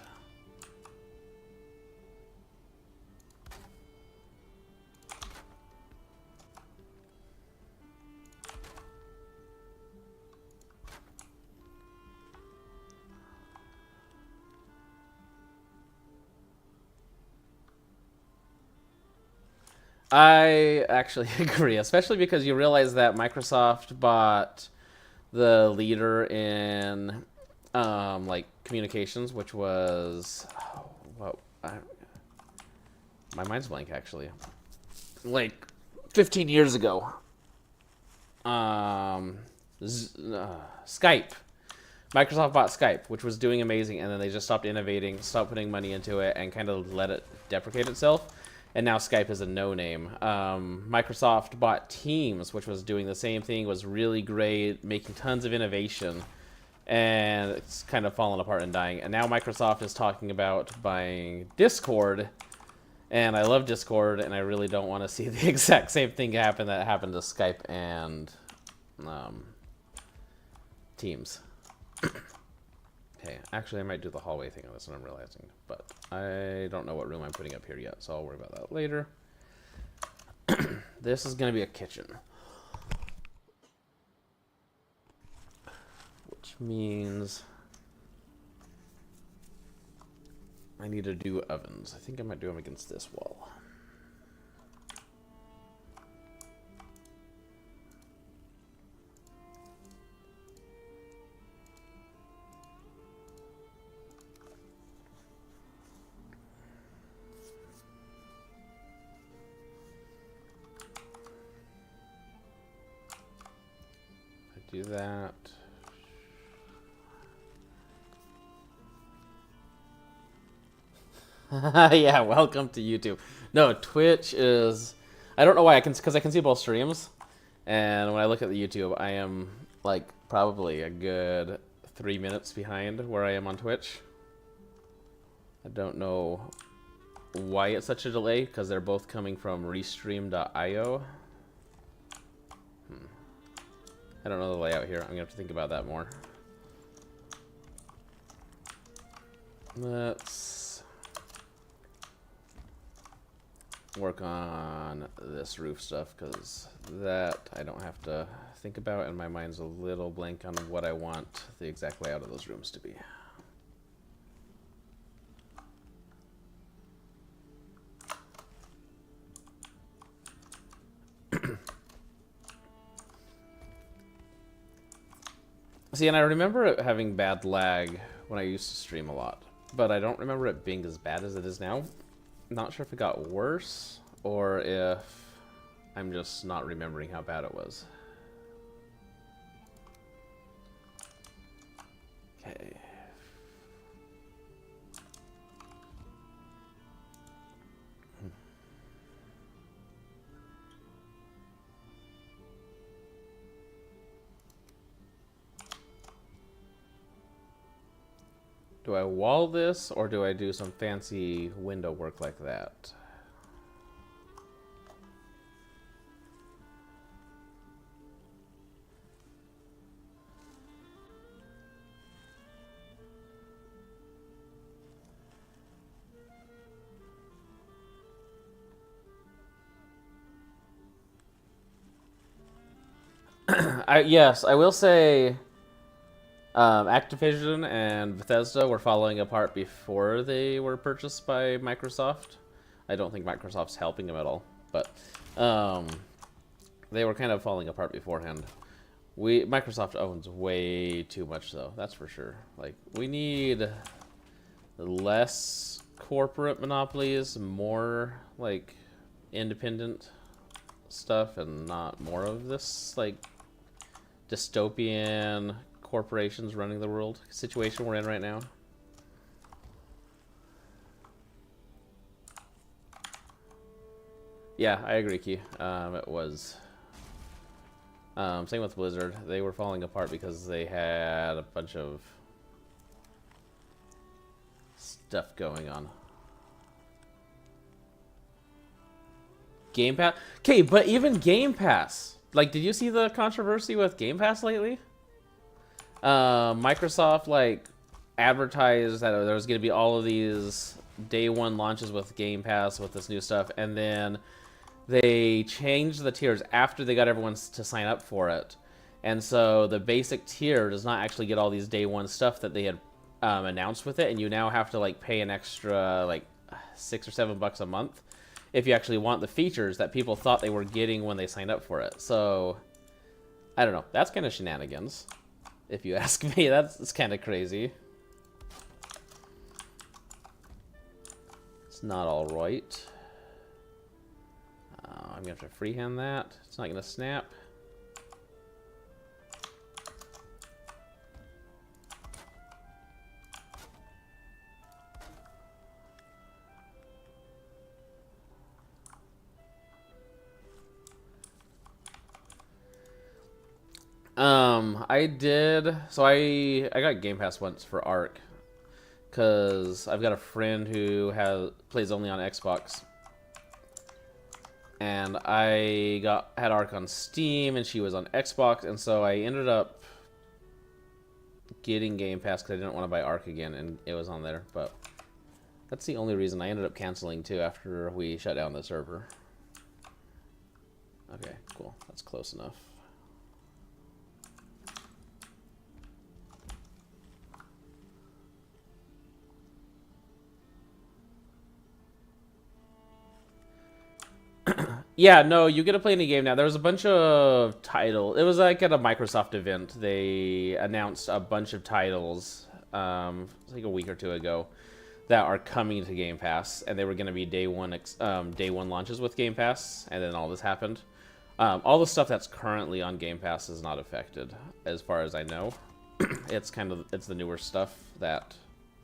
I actually agree, especially because you realize that Microsoft bought the leader in like communications, which was my mind's blank actually, like 15 years ago. Skype. Microsoft bought Skype, which was doing amazing, and then they just stopped innovating, stopped putting money into it, and kind of let it deprecate itself. And now Skype is a no-name. Microsoft bought Teams, which was doing the same thing, was really great, making tons of innovation, and it's kind of fallen apart and dying. And now Microsoft is talking about buying Discord, And I love Discord, and I really don't want to see the exact same thing happen that happened to Skype and Teams. Okay, actually, I might do the hallway thing on this one, I'm realizing. But I don't know what room I'm putting up here yet, so I'll worry about that later. This is going to be a kitchen. Which means I need to do ovens. I think I might do them against this wall. Do that. Yeah, welcome to YouTube. No, Twitch is... I don't know why, because I can see both streams. And when I look at the YouTube, I am, like, probably a good 3 minutes behind where I am on Twitch. I don't know why it's such a delay, because they're both coming from restream.io. I don't know the layout here. I'm going to have to think about that more. Let's work on this roof stuff, because that I don't have to think about, and my mind's a little blank on what I want the exact layout of those rooms to be. See, and I remember it having bad lag when I used to stream a lot, but I don't remember it being as bad as it is now. I'm not sure if it got worse or if I'm just not remembering how bad it was. Okay. Do I wall this, or do I do some fancy window work like that? Yes, I will say Activision and Bethesda were falling apart before they were purchased by Microsoft. I don't think Microsoft's helping them at all, but they were kind of falling apart beforehand. Microsoft owns way too much, though, that's for sure. Like, we need less corporate monopolies, more like independent stuff, and not more of this like dystopian corporations running the world situation we're in right now. Yeah, I agree, Key. It was same with Blizzard. They were falling apart because they had a bunch of stuff going on. Game Pass? Okay, but even Game Pass. Like, did you see the controversy with Game Pass lately? Microsoft, like, advertised that there was going to be all of these day one launches with Game Pass with this new stuff, and then they changed the tiers after they got everyone to sign up for it. And so the basic tier does not actually get all these day one stuff that they had announced with it, and you now have to, like, pay an extra, like, $6 or $7 a month if you actually want the features that people thought they were getting when they signed up for it. So, I don't know. That's kind of shenanigans, if you ask me. That's kind of crazy. It's not all right. I'm going to have to freehand that. It's not going to snap. I did, so I got Game Pass once for Ark, because I've got a friend who plays only on Xbox, and I had Ark on Steam, and she was on Xbox, and so I ended up getting Game Pass because I didn't want to buy Ark again, and it was on there. But that's the only reason I ended up canceling too after we shut down the server. Okay, cool. That's close enough. Yeah, no, you get to play any game now. There was a bunch of titles. It was like at a Microsoft event. They announced a bunch of titles, like a week or two ago, that are coming to Game Pass, and they were going to be day one launches with Game Pass, and then all this happened. All the stuff that's currently on Game Pass is not affected, as far as I know. It's the newer stuff that,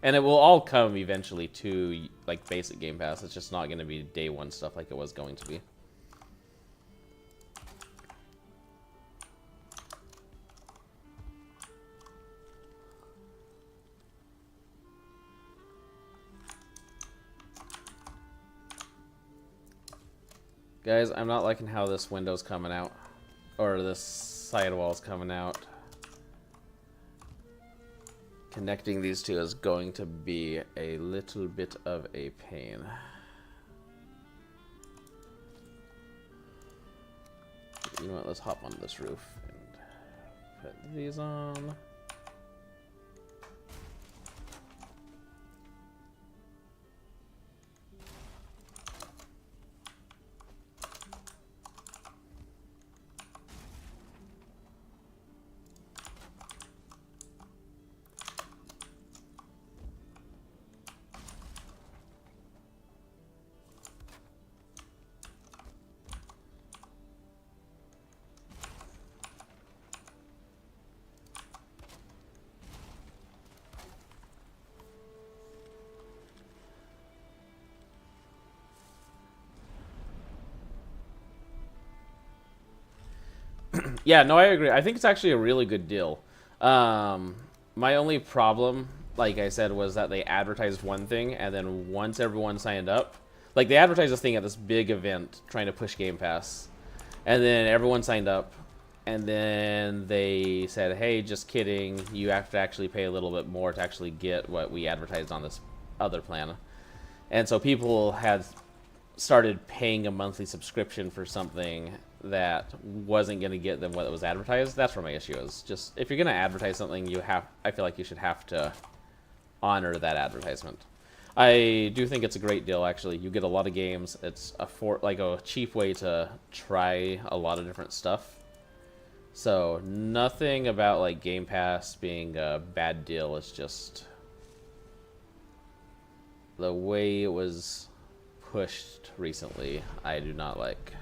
and it will all come eventually to like basic Game Pass. It's just not going to be day one stuff like it was going to be. Guys, I'm not liking how this window's coming out. Or this sidewall's coming out. Connecting these two is going to be a little bit of a pain. You know what, let's hop on this roof and put these on. Yeah, no, I agree. I think it's actually a really good deal. My only problem, like I said, was that they advertised one thing, and then once everyone signed up, like they advertised this thing at this big event trying to push Game Pass, and then everyone signed up, and then they said, hey, just kidding, you have to actually pay a little bit more to actually get what we advertised on this other plan. And so people had started paying a monthly subscription for something that wasn't going to get them what was advertised. That's where my issue is. Just if you're going to advertise something, I feel like you should have to honor that advertisement. I do think it's a great deal, actually. You get a lot of games. It's a cheap way to try a lot of different stuff. So nothing about like Game Pass being a bad deal. It's just the way it was pushed recently, I do not like.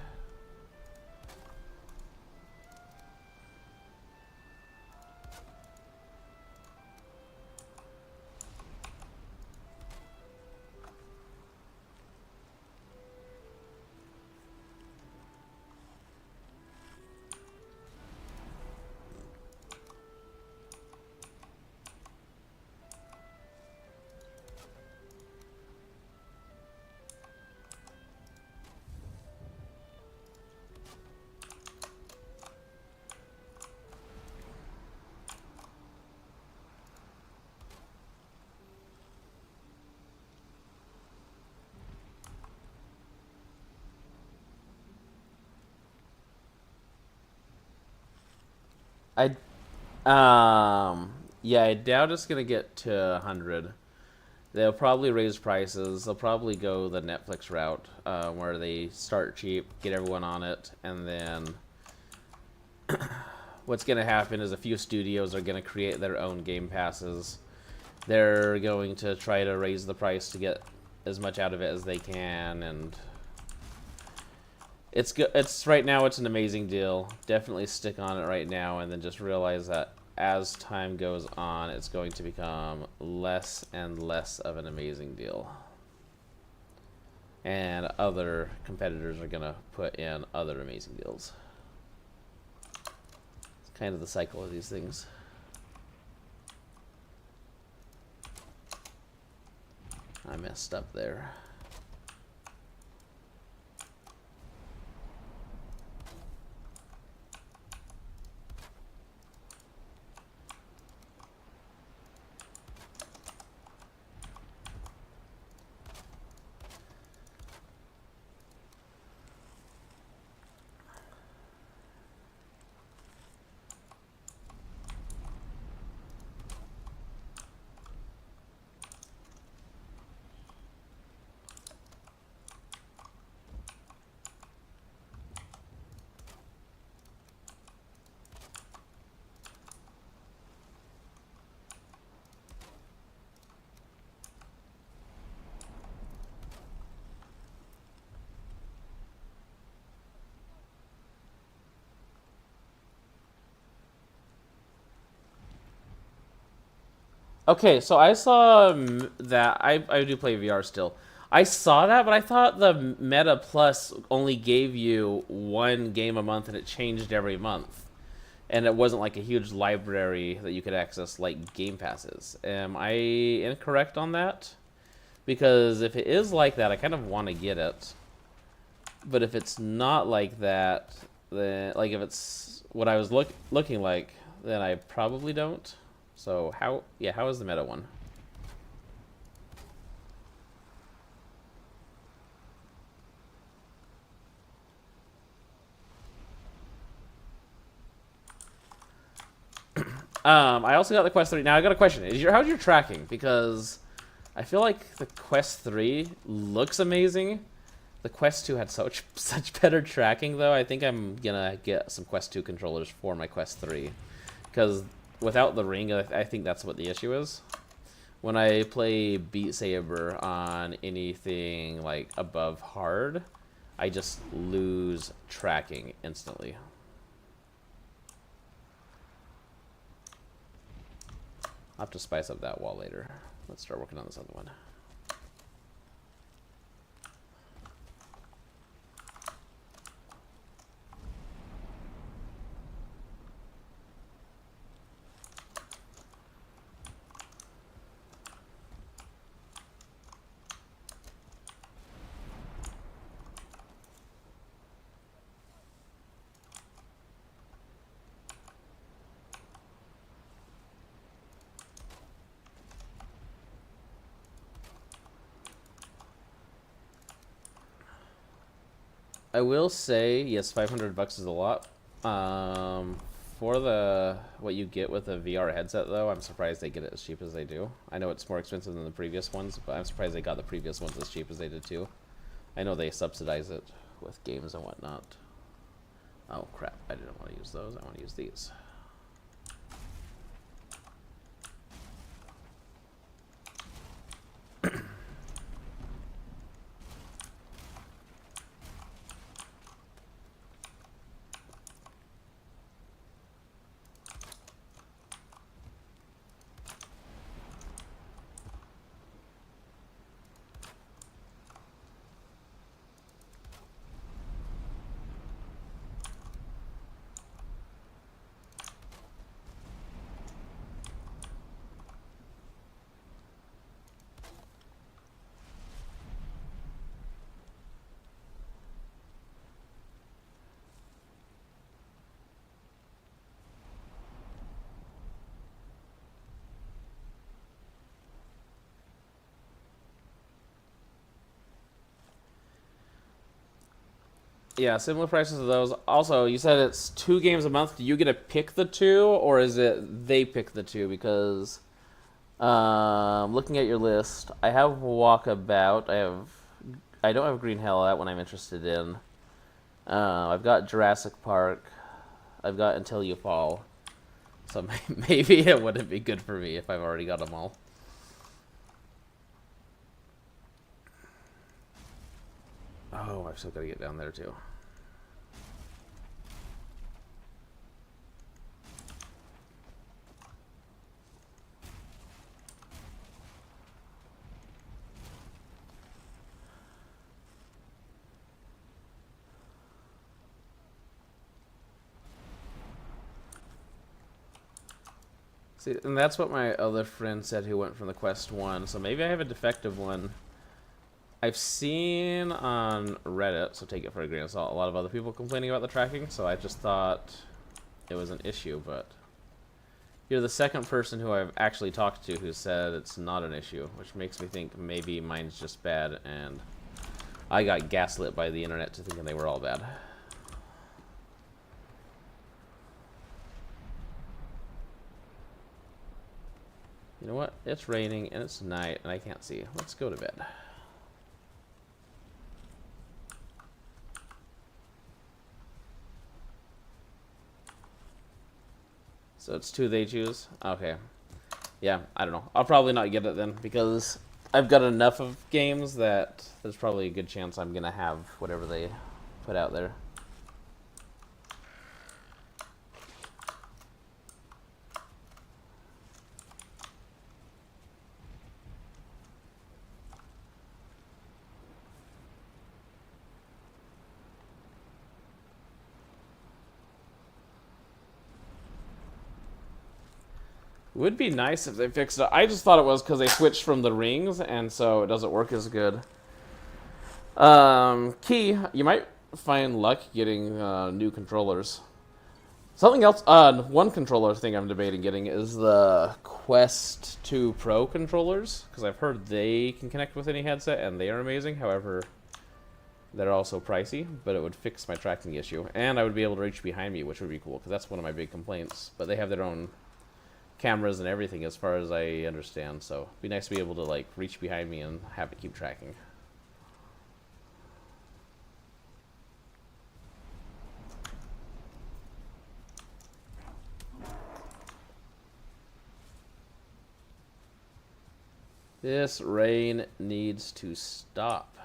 Yeah, I doubt it's gonna get to 100. They'll probably raise prices. They'll probably go the Netflix route, where they start cheap, get everyone on it, and then what's gonna happen is a few studios are gonna create their own Game Passes. They're going to try to raise the price to get as much out of it as they can, and it's good. It's right now. It's an amazing deal. Definitely stick on it right now, and then just realize that as time goes on, it's going to become less and less of an amazing deal, and other competitors are gonna put in other amazing deals. It's kind of the cycle of these things. I messed up there. Okay, so I saw that I do play VR still. I saw that, but I thought the Meta Plus only gave you one game a month and it changed every month. And it wasn't like a huge library that you could access like Game Passes. Am I incorrect on that? Because if it is like that, I kind of want to get it. But if it's not like that, then like if it's what I was looking like, then I probably don't. So how is the meta one? I also got the Quest 3. Now I got a question. How's your tracking? Because I feel like the Quest 3 looks amazing. The Quest 2 had such better tracking though. I think I'm gonna get some Quest 2 controllers for my Quest 3. Because without the ring, I think that's what the issue is. When I play Beat Saber on anything like above hard, I just lose tracking instantly. I'll have to spice up that wall later. Let's start working on this other one. I will say, yes, $500 is a lot. For what you get with a VR headset, though, I'm surprised they get it as cheap as they do. I know it's more expensive than the previous ones, but I'm surprised they got the previous ones as cheap as they did too. I know they subsidize it with games and whatnot. Oh crap! I didn't want to use those. I want to use these. Yeah, similar prices to those. Also, you said it's 2 games a month. Do you get to pick the two, or is it they pick the two? Because looking at your list, I have Walkabout. I don't have Green Hell. That one I'm interested in. I've got Jurassic Park. I've got Until You Fall. So maybe it wouldn't be good for me if I've already got them all. Oh, I've still got to get down there too. See, and that's what my other friend said who went from the Quest 1. So maybe I have a defective one. I've seen on Reddit, so take it for a grain of salt, a lot of other people complaining about the tracking, so I just thought it was an issue, but you're the second person who I've actually talked to who said it's not an issue, which makes me think maybe mine's just bad, and I got gaslit by the internet to thinking they were all bad. You know what? It's raining and it's night and I can't see. Let's go to bed. So it's 2 they choose? Okay. Yeah, I don't know. I'll probably not get it then because I've got enough of games that there's probably a good chance I'm going to have whatever they put out there. would be nice if they fixed it. I just thought it was because they switched from the rings, and so it doesn't work as good. Key, you might find luck getting new controllers. Something else, one controller thing I'm debating getting is the Quest 2 Pro controllers, because I've heard they can connect with any headset, and they are amazing. However, they're also pricey, but it would fix my tracking issue. And I would be able to reach behind me, which would be cool, because that's one of my big complaints. But they have their own cameras and everything, as far as I understand, so it'd be nice to be able to, like, reach behind me and have it keep tracking. This rain needs to stop.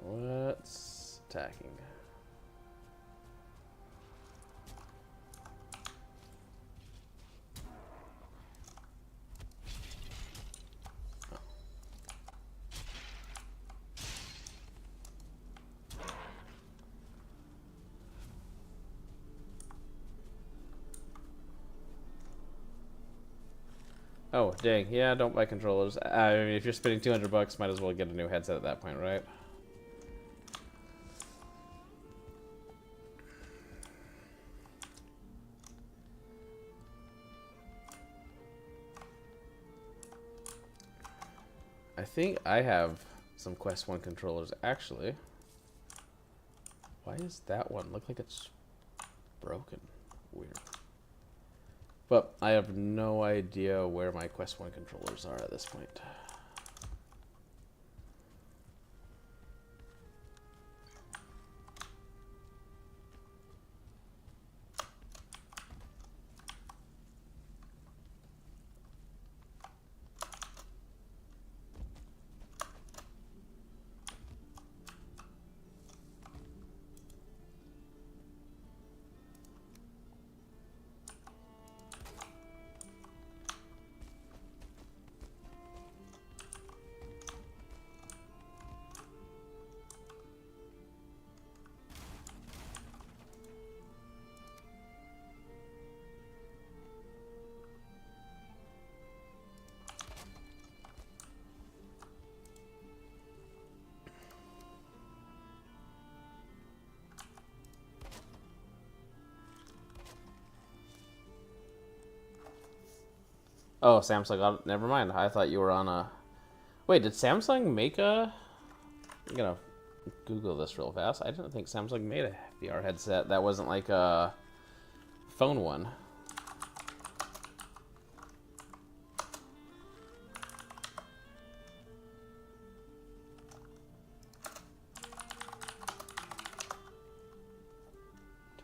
What's attacking? Oh, dang. Yeah, don't buy controllers. I mean, if you're spending $200, might as well get a new headset at that point, right? I think I have some Quest 1 controllers, actually. Why does that one look like it's broken? Weird. But I have no idea where my Quest 1 controllers are at this point. Oh, Samsung. Oh, never mind. I thought you were on a... Wait, did Samsung make a... I'm gonna Google this real fast. I didn't think Samsung made a VR headset that wasn't like a phone one.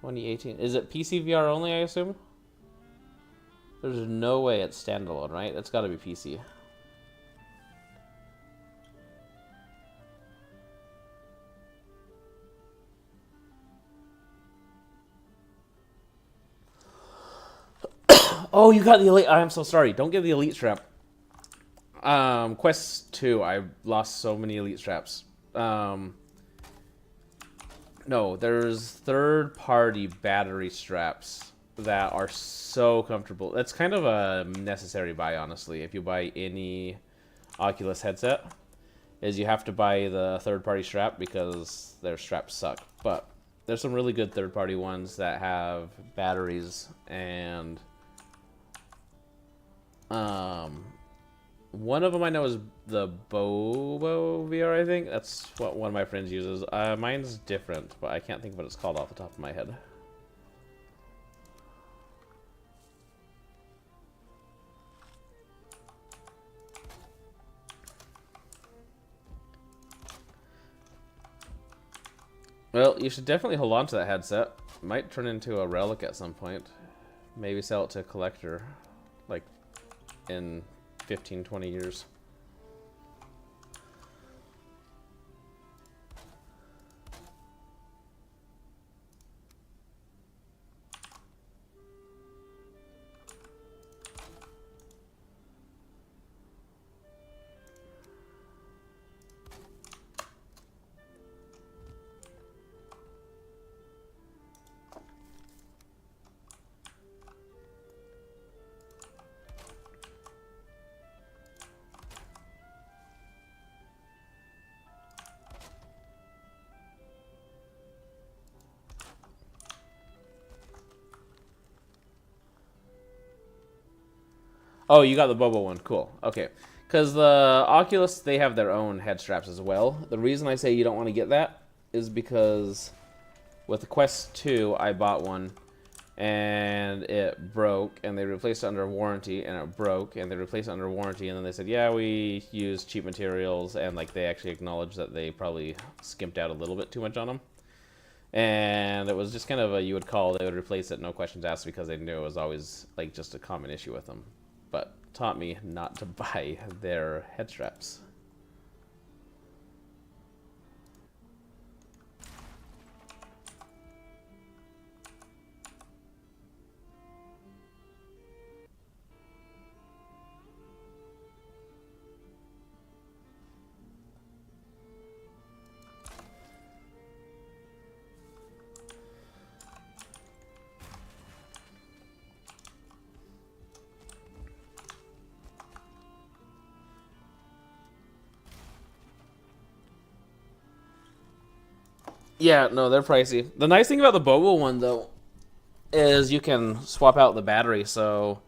$2018. Is it PC VR only, I assume? There's no way it's standalone, right? It's gotta be PC. Oh, you got the Elite. I'm so sorry. Don't get the Elite strap. Quest 2. I lost so many Elite straps. No, there's third-party battery straps that are so comfortable. That's kind of a necessary buy, honestly, if you buy any Oculus headset, is you have to buy the third-party strap because their straps suck. But there's some really good third-party ones that have batteries, and one of them I know is the Bobo VR, I think. That's what one of my friends uses. Mine's different, but I can't think of what it's called off the top of my head. Well, you should definitely hold on to that headset. It might turn into a relic at some point. Maybe sell it to a collector, like, in 15, 20 years. Oh, you got the Bobo one. Cool. Okay. Because the Oculus, they have their own head straps as well. The reason I say you don't want to get that is because with the Quest 2, I bought one, and it broke, and they replaced it under warranty, and it broke, and they replaced it under warranty, and then they said, yeah, we use cheap materials, and like they actually acknowledged that they probably skimped out a little bit too much on them. And it was just kind of a, you would call, they would replace it, no questions asked, because they knew it was always like just a common issue with them. But taught me not to buy their head straps. Yeah, no, they're pricey. The nice thing about the Bobo one, though, is you can swap out the battery, so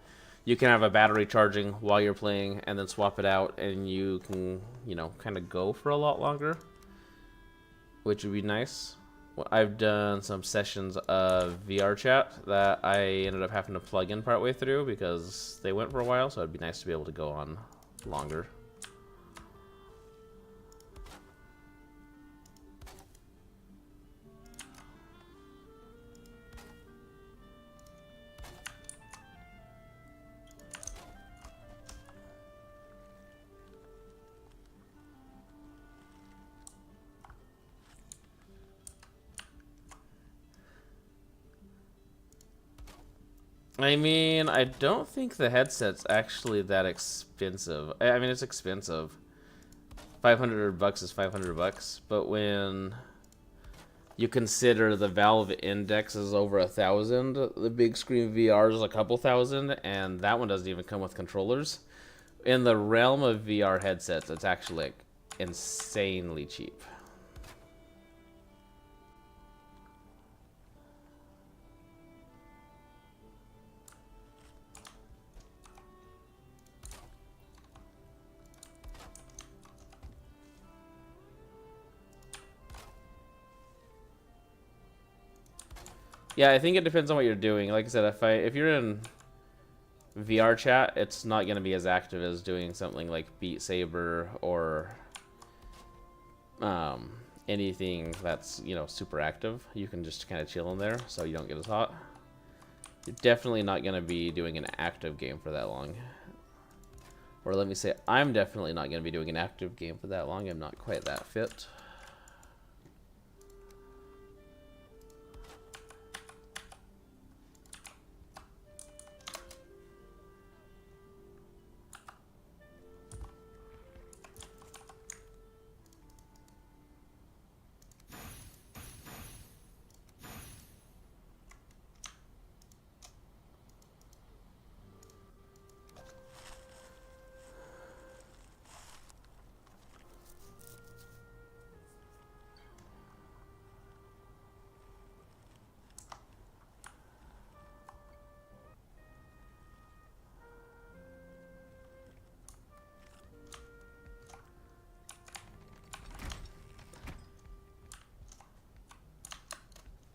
you can have a battery charging while you're playing and then swap it out, and you can, you know, kind of go for a lot longer, which would be nice. Well, I've done some sessions of VR chat that I ended up having to plug in partway through because they went for a while, so it'd be nice to be able to go on longer. I mean, I don't think the headset's actually that expensive. I mean, it's expensive. $500 is $500, but when you consider the Valve Index is over 1,000, the big screen VR is a couple thousand, and that one doesn't even come with controllers. In the realm of VR headsets, it's actually like insanely cheap. Yeah, I think it depends on what you're doing. Like I said, if you're in VR chat, it's not going to be as active as doing something like Beat Saber or anything that's, you know, super active. You can just kind of chill in there so you don't get as hot. You're definitely not going to be doing an active game for that long. Or let me say, I'm definitely not going to be doing an active game for that long. I'm not quite that fit.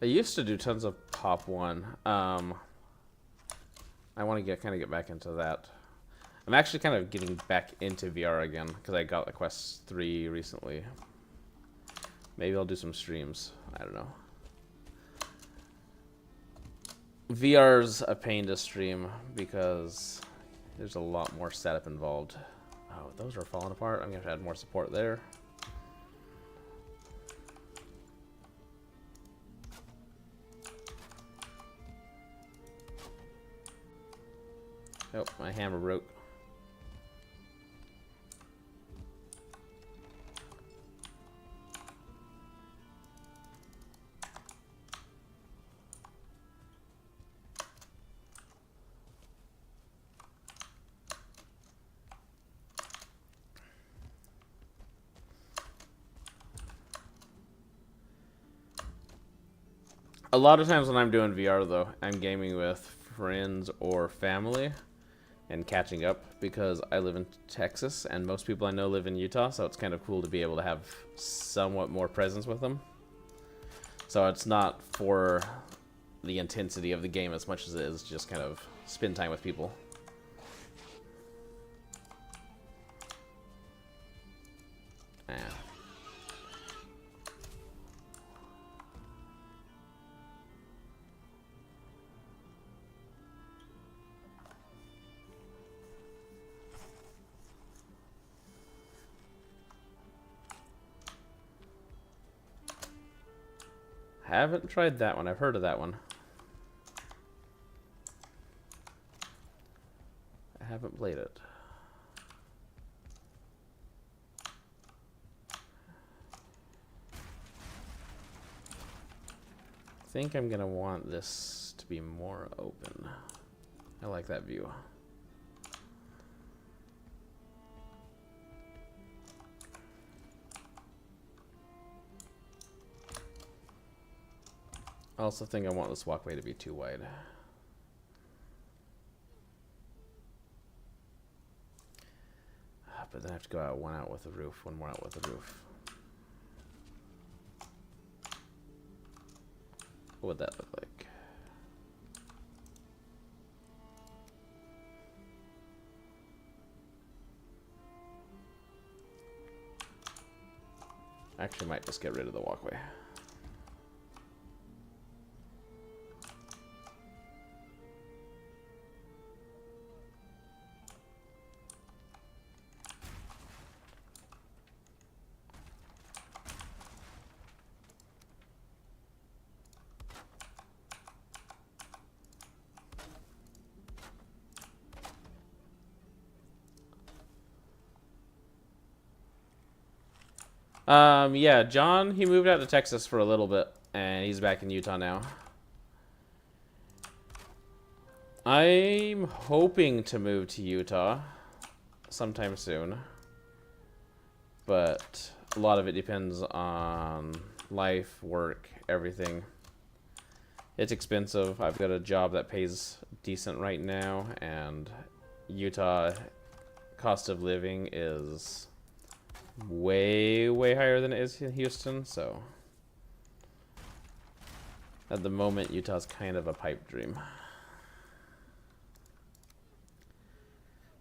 I used to do tons of Pop 1. I want to kind of get back into that. I'm actually kind of getting back into VR again because I got the Quest 3 recently. Maybe I'll do some streams. I don't know. VR's a pain to stream because there's a lot more setup involved. Oh, those are falling apart. I'm going to add more support there. Oh, my hammer broke. A lot of times when I'm doing VR, though, I'm gaming with friends or family. and catching up, because I live in Texas and most people I know live in Utah, so it's kind of cool to be able to have somewhat more presence with them. So it's not for the intensity of the game as much as it is just kind of spend time with people. Haven't tried that one. I've heard of that one. I haven't played it. I think I'm gonna want this to be more open. I like that view. I also think I want this walkway to be too wide. But then I have to go out one out with the roof, one more out with the roof. What would that look like? Actually, might just get rid of the walkway. Yeah, John, he moved out to Texas for a little bit, and he's back in Utah now. I'm hoping to move to Utah sometime soon, but a lot of it depends on life, work, everything. It's expensive. I've got a job that pays decent right now, and Utah cost of living is way higher than it is in Houston, so at the moment Utah's kind of a pipe dream.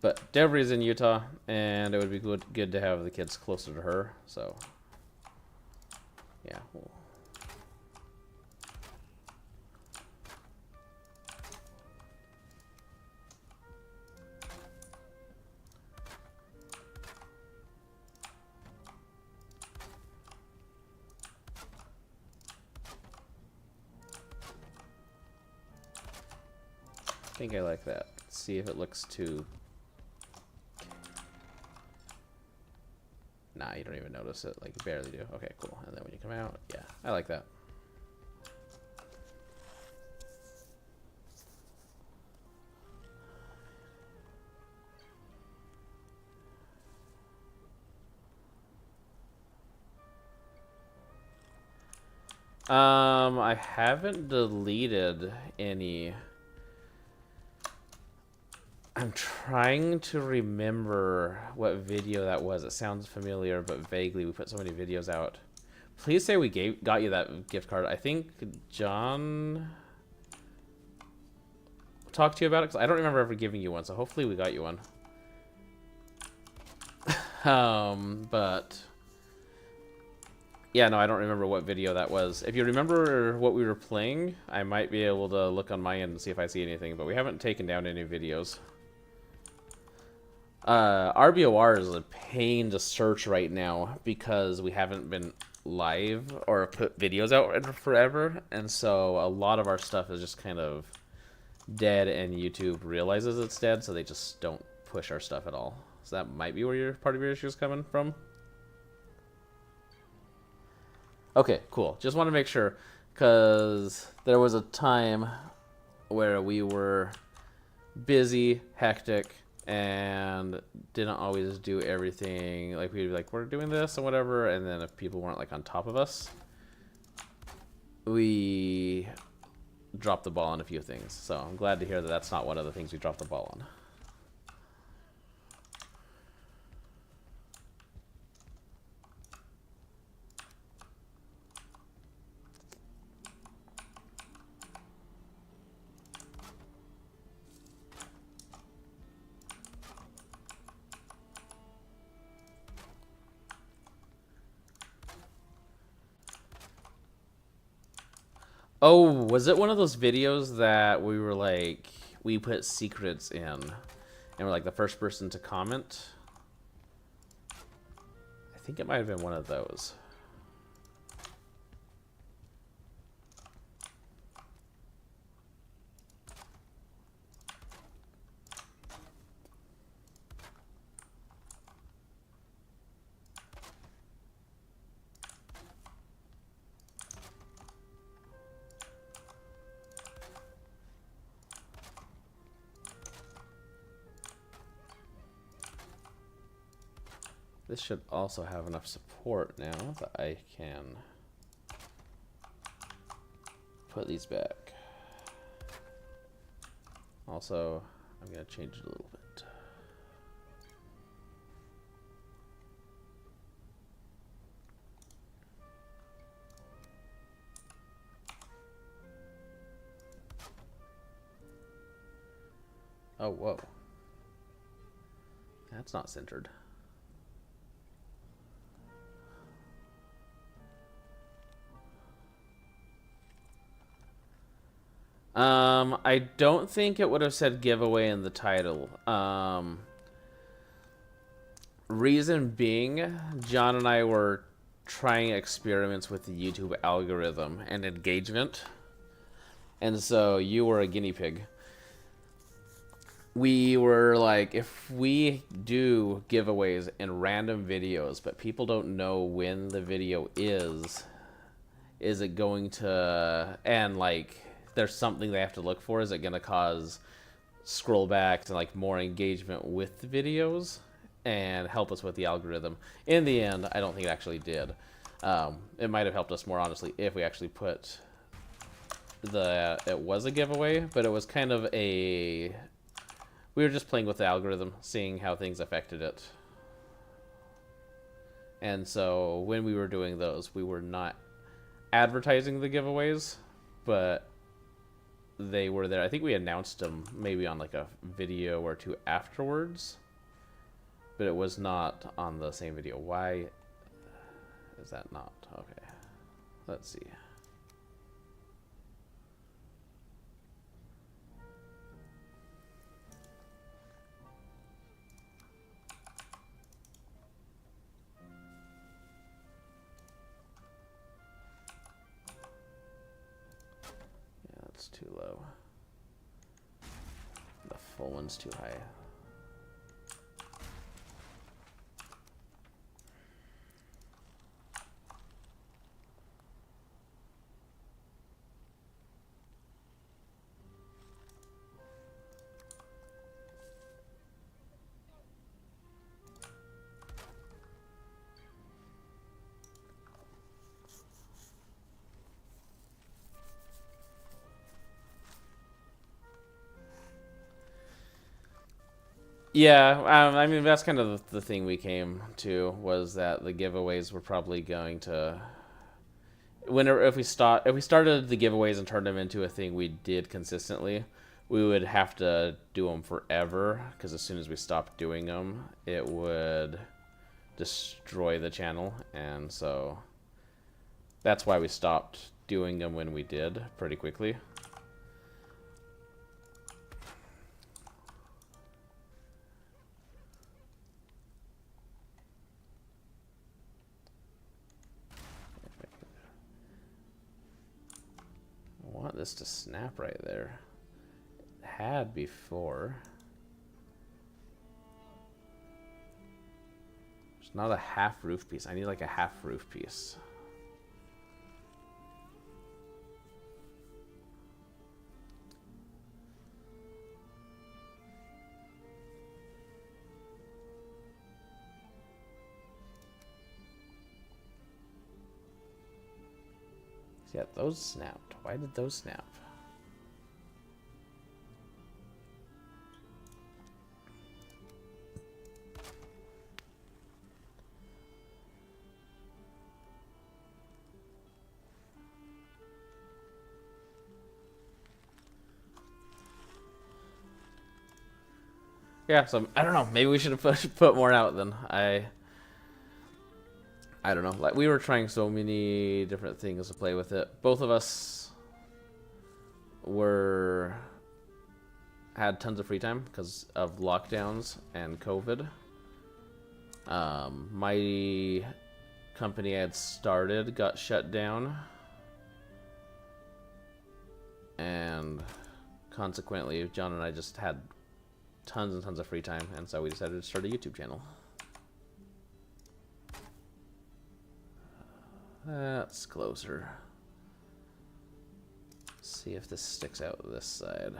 But Deborah's in Utah, and it would be good to have the kids closer to her, so yeah. I think I like that. Let's see if it looks too... Nah, you don't even notice it. Like, you barely do. Okay, cool. And then when you come out, yeah, I like that. I haven't deleted any... I'm trying to remember what video that was. It sounds familiar, but vaguely. We put so many videos out. Please say we got you that gift card. I think John talked to you about it, because I don't remember ever giving you one, so hopefully we got you one. But yeah, no, I don't remember what video that was. If you remember what we were playing, I might be able to look on my end and see if I see anything, but we haven't taken down any videos. RBOR is a pain to search right now because we haven't been live or put videos out in forever, and so a lot of our stuff is just kind of dead, and YouTube realizes it's dead, so they just don't push our stuff at all. So that might be where part of your issue is coming from. Okay, cool. Just want to make sure, because there was a time where we were busy, hectic, and didn't always do everything. Like, we'd be like, we're doing this and whatever, and then if people weren't like on top of us, we dropped the ball on a few things. So I'm glad to hear that that's not one of the things we dropped the ball on. Oh, was it one of those videos that we were like, we put secrets in, and we're like the first person to comment? I think it might have been one of those. This should also have enough support now that I can put these back. Also, I'm going to change it a little bit. Oh, whoa. That's not centered. I don't think it would have said giveaway in the title. Reason being, John and I were trying experiments with the YouTube algorithm and engagement. And so you were a guinea pig. We were like, if we do giveaways in random videos, but people don't know when the video is it going to, and like, there's something they have to look for, is it going to cause scroll backs and like more engagement with the videos and help us with the algorithm? In the end, I don't think it actually did. It might have helped us more, honestly, if we actually put it was a giveaway, but it was kind of a, we were just playing with the algorithm, seeing how things affected it. And so when we were doing those, we were not advertising the giveaways, but they were there. I think we announced them maybe on like a video or two afterwards, but it was not on the same video. Why is that not? Okay, let's see. Too low. The full one's too high. Yeah, I mean, that's kind of the thing we came to, was that the giveaways were probably going to, whenever, if we started the giveaways and turned them into a thing we did consistently, we would have to do them forever, because as soon as we stopped doing them, it would destroy the channel. And so that's why we stopped doing them when we did pretty quickly. I want this to snap right there. It had before. It's not a half roof piece. I need like a half roof piece. Yeah, those snapped. Why did those snap? Yeah, so I don't know. Maybe we should have put more out then. I don't know. Like, we were trying so many different things to play with it. Both of us had tons of free time because of lockdowns and COVID. My company I had started got shut down, and consequently, John and I just had tons and tons of free time, and so we decided to start a YouTube channel. That's closer. See if this sticks out this side.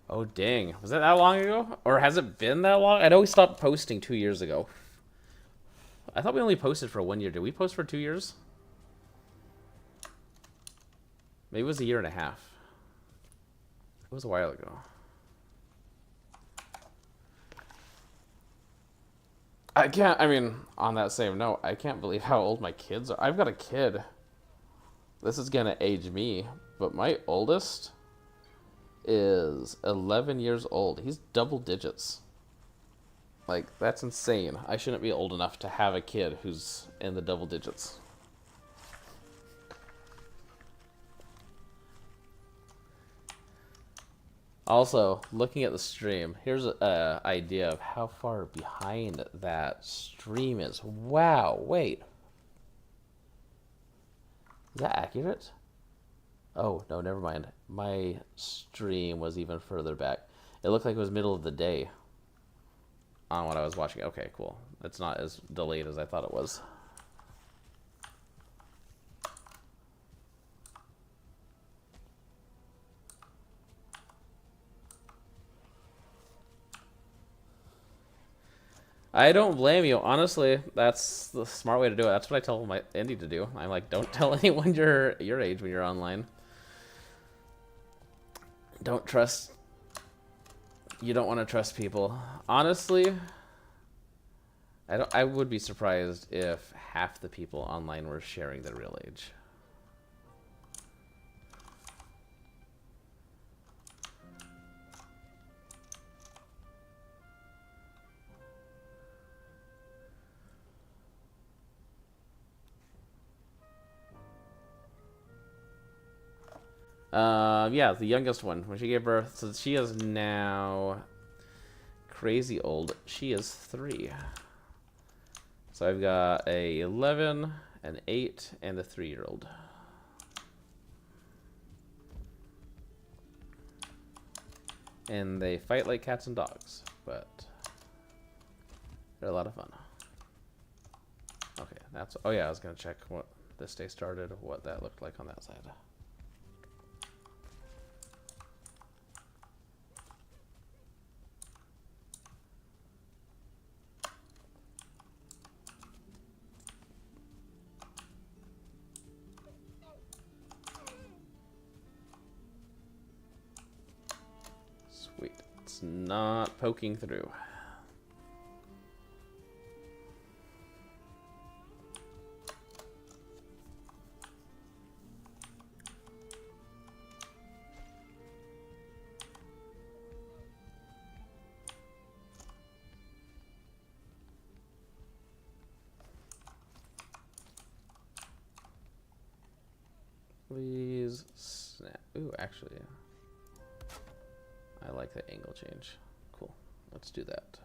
Oh, dang. Was that long ago? Or has it been that long? I know we stopped posting 2 years ago. I thought we only posted for 1 year. Did we post for 2 years? Maybe it was a year and a half. It was a while ago. I mean, on that same note, I can't believe how old my kids are. I've got a kid. This is gonna age me, but my oldest is 11 years old. He's double digits. Like, that's insane. I shouldn't be old enough to have a kid who's in the double digits. Also, looking at the stream, here's an idea of how far behind that stream is. Wow, wait. Is that accurate? Oh, no, never mind. My stream was even further back. It looked like it was middle of the day on what I was watching. Okay, cool. It's not as delayed as I thought it was. I don't blame you. Honestly, that's the smart way to do it. That's what I tell my Indy to do. I'm like, don't tell anyone your age when you're online. Don't trust. You don't want to trust people. Honestly, I would be surprised if half the people online were sharing their real age. Yeah, the youngest one. When she gave birth, so she is now crazy old. She is 3. So I've got a 11, an 8, and a 3-year-old. And they fight like cats and dogs, but they're a lot of fun. Okay, that's... Oh yeah, I was gonna check what this day started, what that looked like on that side. Sweet. It's not poking through. Please snap. Ooh, actually, I like the angle change. Cool. Let's do that.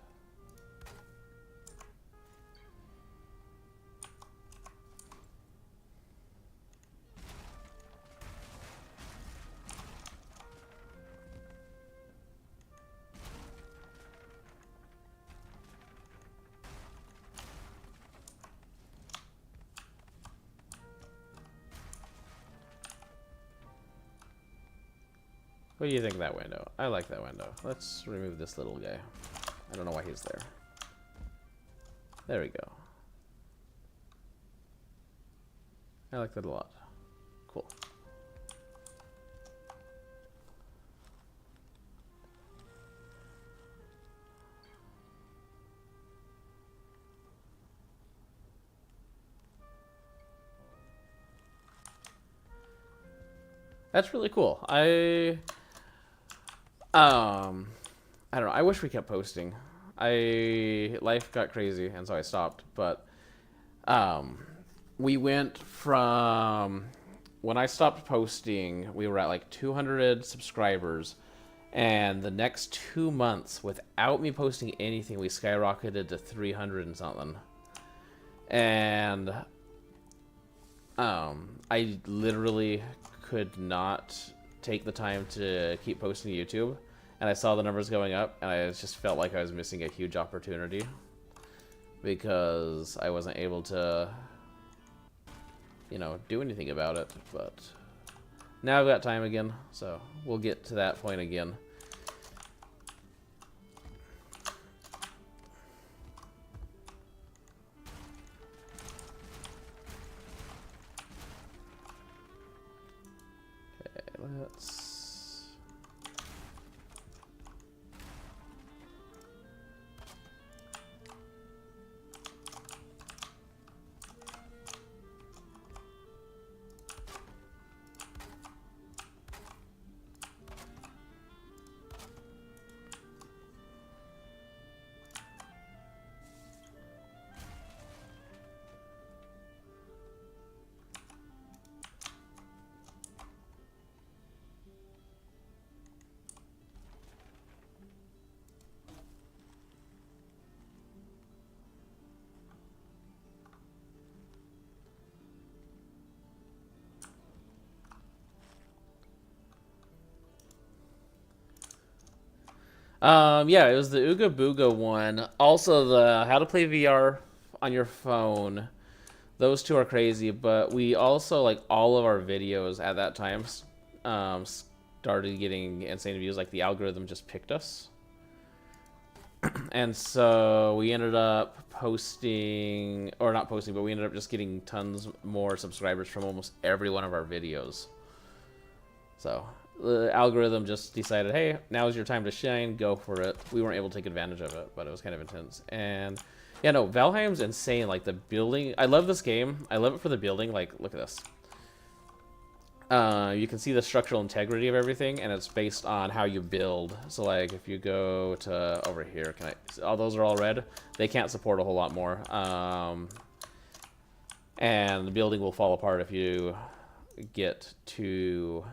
What do you think of that window? I like that window. Let's remove this little guy. I don't know why he's there. There we go. I like that a lot. That's really cool. I don't know. I wish we kept posting. Life got crazy, and so I stopped. But we went from when I stopped posting, we were at like 200 subscribers, and the next 2 months, without me posting anything, we skyrocketed to 300 and something. And I literally could not take the time to keep posting to YouTube. And I saw the numbers going up, and I just felt like I was missing a huge opportunity because I wasn't able to, you know, do anything about it. But now I've got time again, so we'll get to that point again. Okay, let's... Yeah, it was the Ooga Booga one. Also, the How to Play VR on your phone. Those two are crazy, but we also, like, all of our videos at that time started getting insane views. Like, the algorithm just picked us. And so we ended up posting, or not posting, but we ended up just getting tons more subscribers from almost every one of our videos. So the algorithm just decided, hey, now's your time to shine, go for it. We weren't able to take advantage of it, but it was kind of intense. And yeah, no, Valheim's insane. Like, the building, I love this game. I love it for the building. Like, look at this. You can see the structural integrity of everything, and it's based on how you build. So, like, if you go to over here, all those are all red. They can't support a whole lot more. And the building will fall apart if you get to,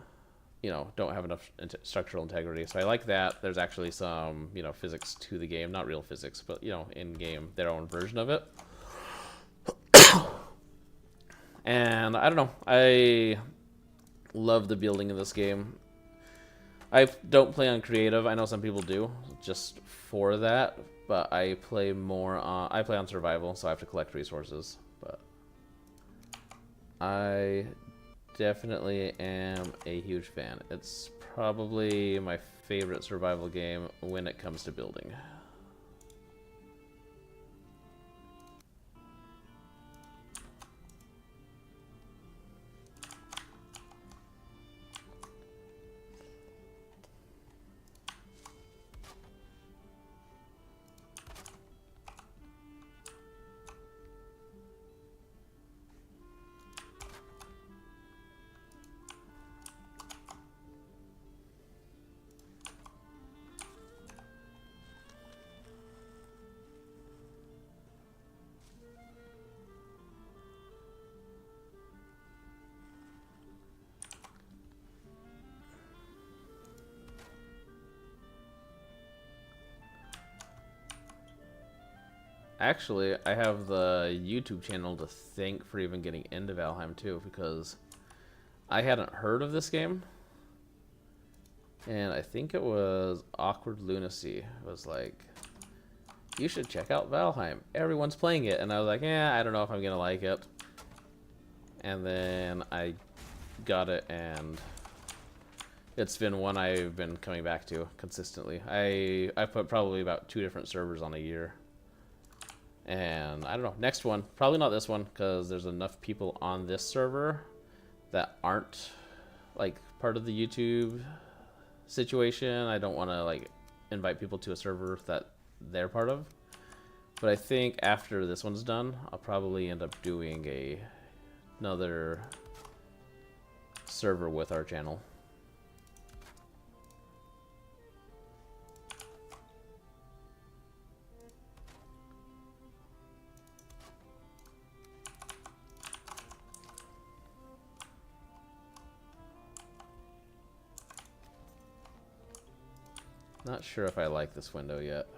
you know, don't have enough structural integrity. So I like that. There's actually some, you know, physics to the game. Not real physics, but, you know, in-game, their own version of it. And I don't know. I love the building in this game. I don't play on creative. I know some people do, just for that. But I play on survival, so I have to collect resources. But I definitely am a huge fan. It's probably my favorite survival game when it comes to building. Actually, I have the YouTube channel to thank for even getting into Valheim too, because I hadn't heard of this game. And I think it was Awkward Lunacy. It was like, you should check out Valheim. Everyone's playing it. And I was like, yeah, I don't know if I'm going to like it. And then I got it, and it's been one I've been coming back to consistently. I put probably about 2 different servers on a year. And I don't know, next one, probably not this one, because there's enough people on this server that aren't, like, part of the YouTube situation. I don't want to, like, invite people to a server that they're part of. But I think after this one's done, I'll probably end up doing another server with our channel. Not sure if I like this window yet.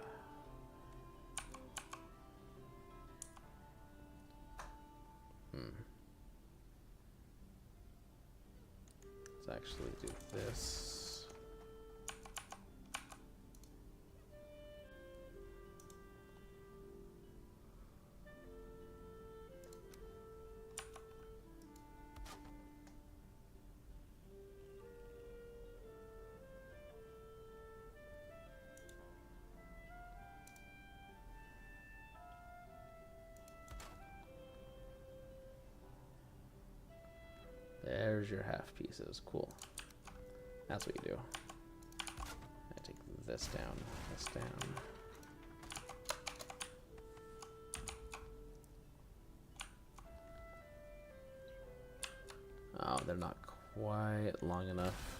Let's actually do this. There's your half pieces. Cool. That's what you do. I take this down, this down. Oh, they're not quite long enough.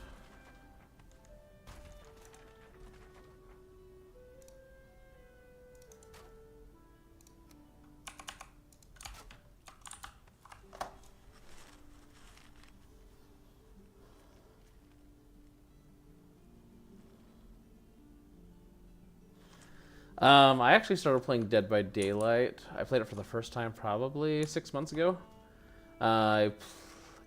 I actually started playing Dead by Daylight. I played it for the first time probably 6 months ago. I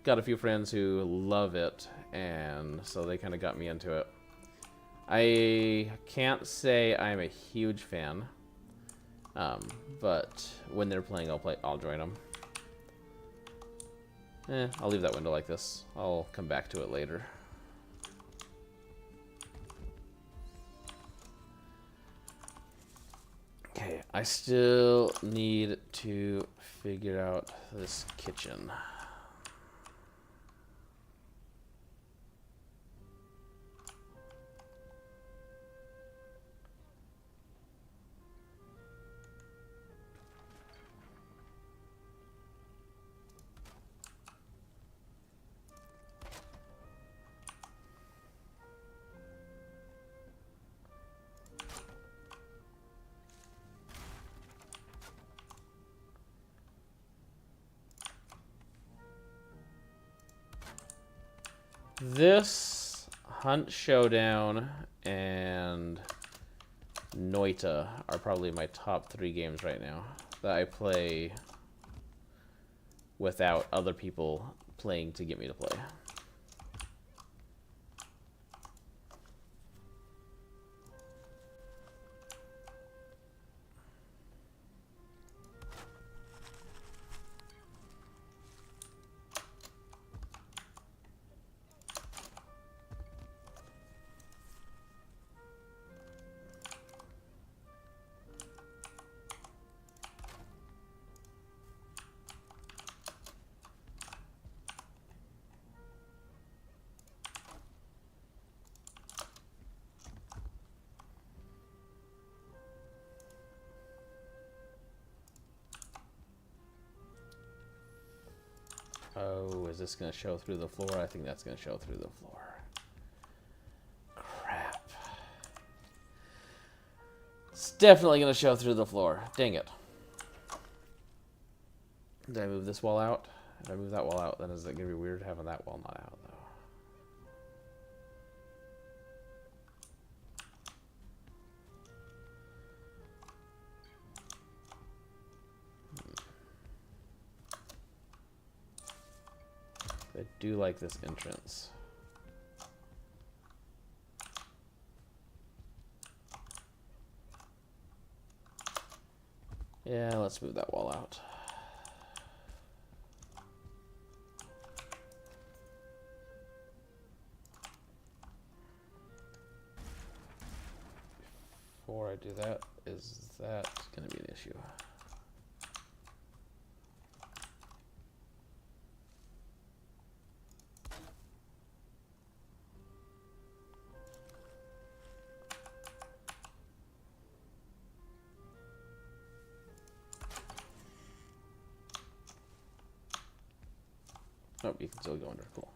got a few friends who love it, and so they kind of got me into it. I can't say I'm a huge fan, but when they're playing, I'll join them. I'll leave that window like this. I'll come back to it later. Okay, I still need to figure out this kitchen. This, Hunt Showdown, and Noita are probably my top 3 games right now that I play without other people playing to get me to play. Oh, is this going to show through the floor? I think that's going to show through the floor. Crap. It's definitely going to show through the floor. Dang it. Did I move this wall out? If I move that wall out, then is it going to be weird having that wall not out, though? I do like this entrance. Yeah, let's move that wall out. Before I do that, is that going to be an issue? Oh, you can still go under. Cool.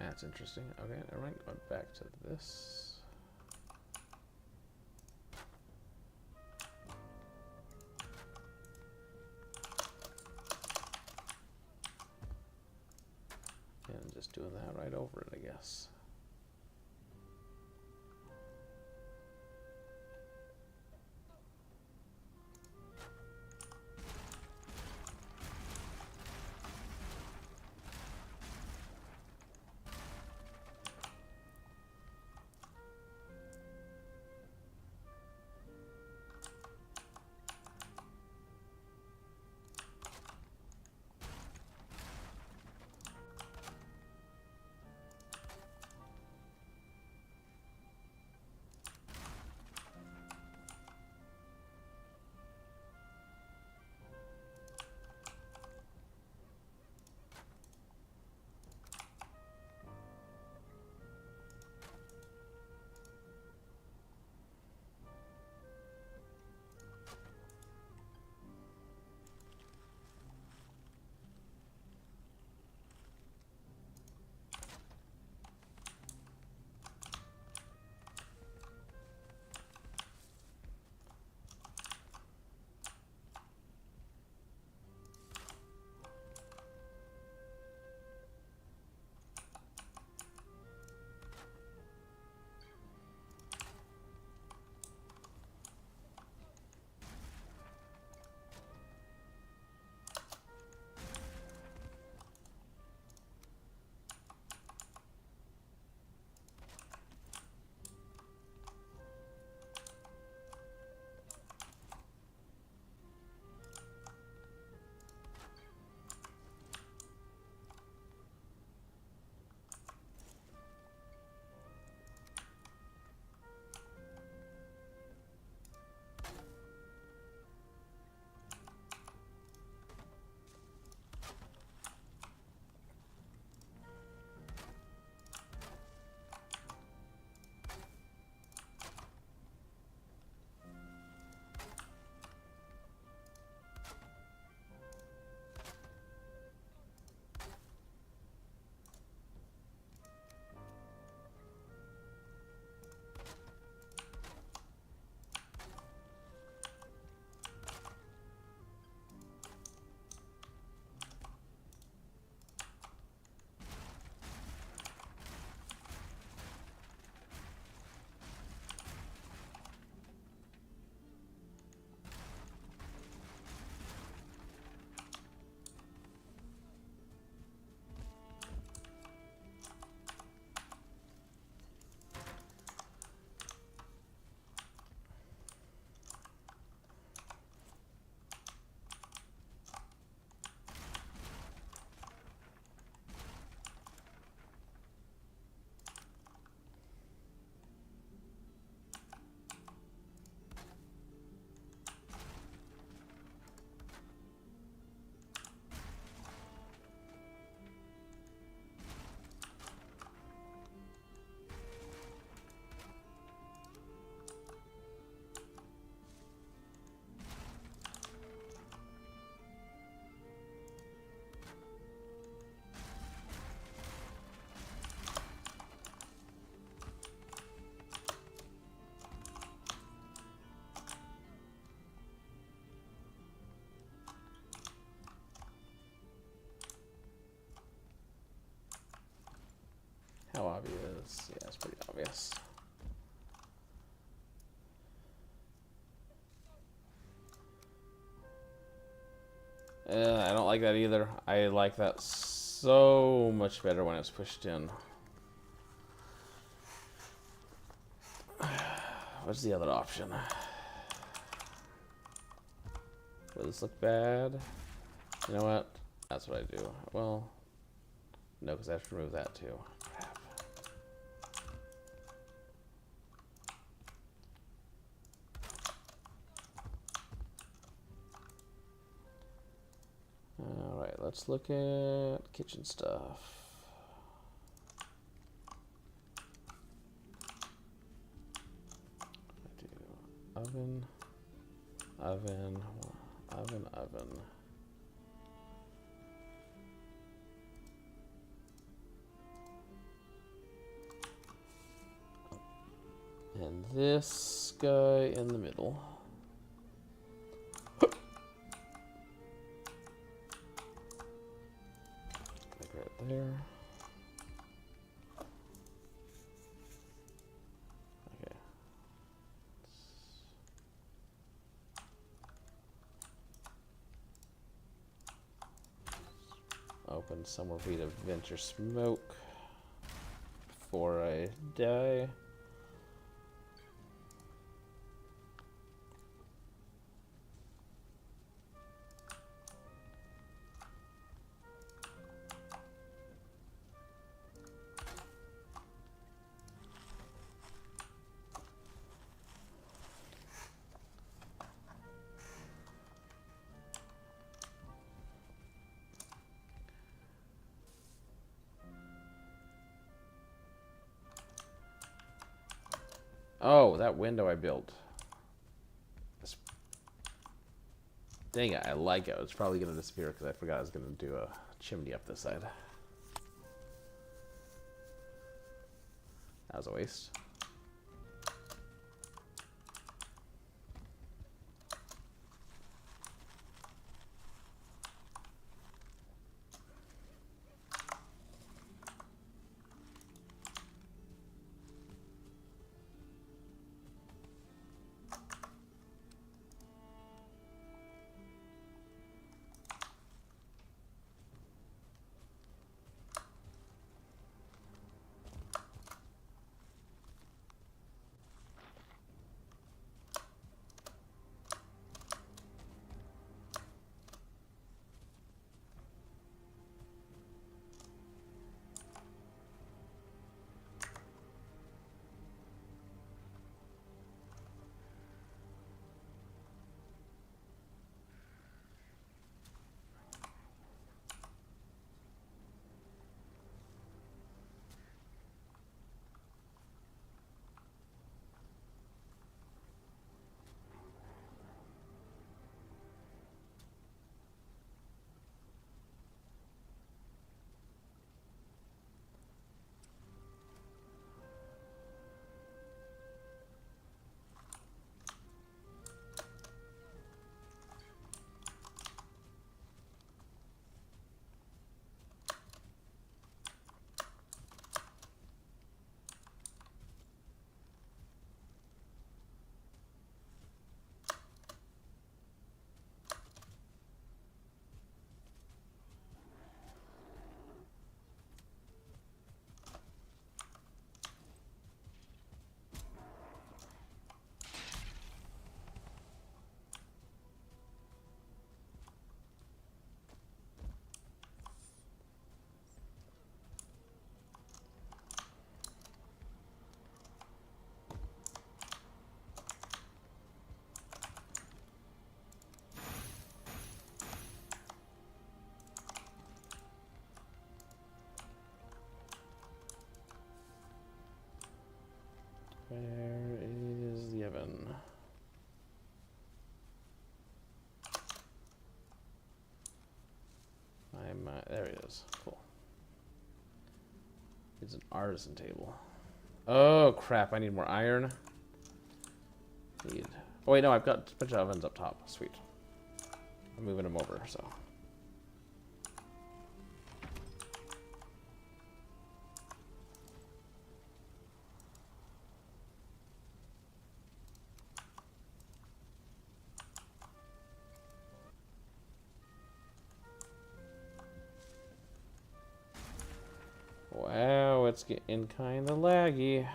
That's interesting. Okay, never mind. Going back to this. And just doing that right over it, I guess. How obvious? Yeah, it's pretty obvious. I don't like that either. I like that so much better when it's pushed in. What's the other option? Will this look bad? You know what? That's what I do. Well, no, because I have to remove that too. Crap. Alright, let's look at kitchen stuff. I do oven, oven, oven, oven. And this guy in the middle. Like right there. Okay. Open somewhere for you to vent your smoke before I die. Oh, that window I built. Dang it, I like it. It's probably going to disappear because I forgot I was going to do a chimney up this side. That was a waste. Where is the oven? There it is. Cool. It's an artisan table. Oh crap! I need more iron. Oh wait, no, I've got a bunch of ovens up top. Sweet. I'm moving them over, so. Wow, it's getting kind of laggy.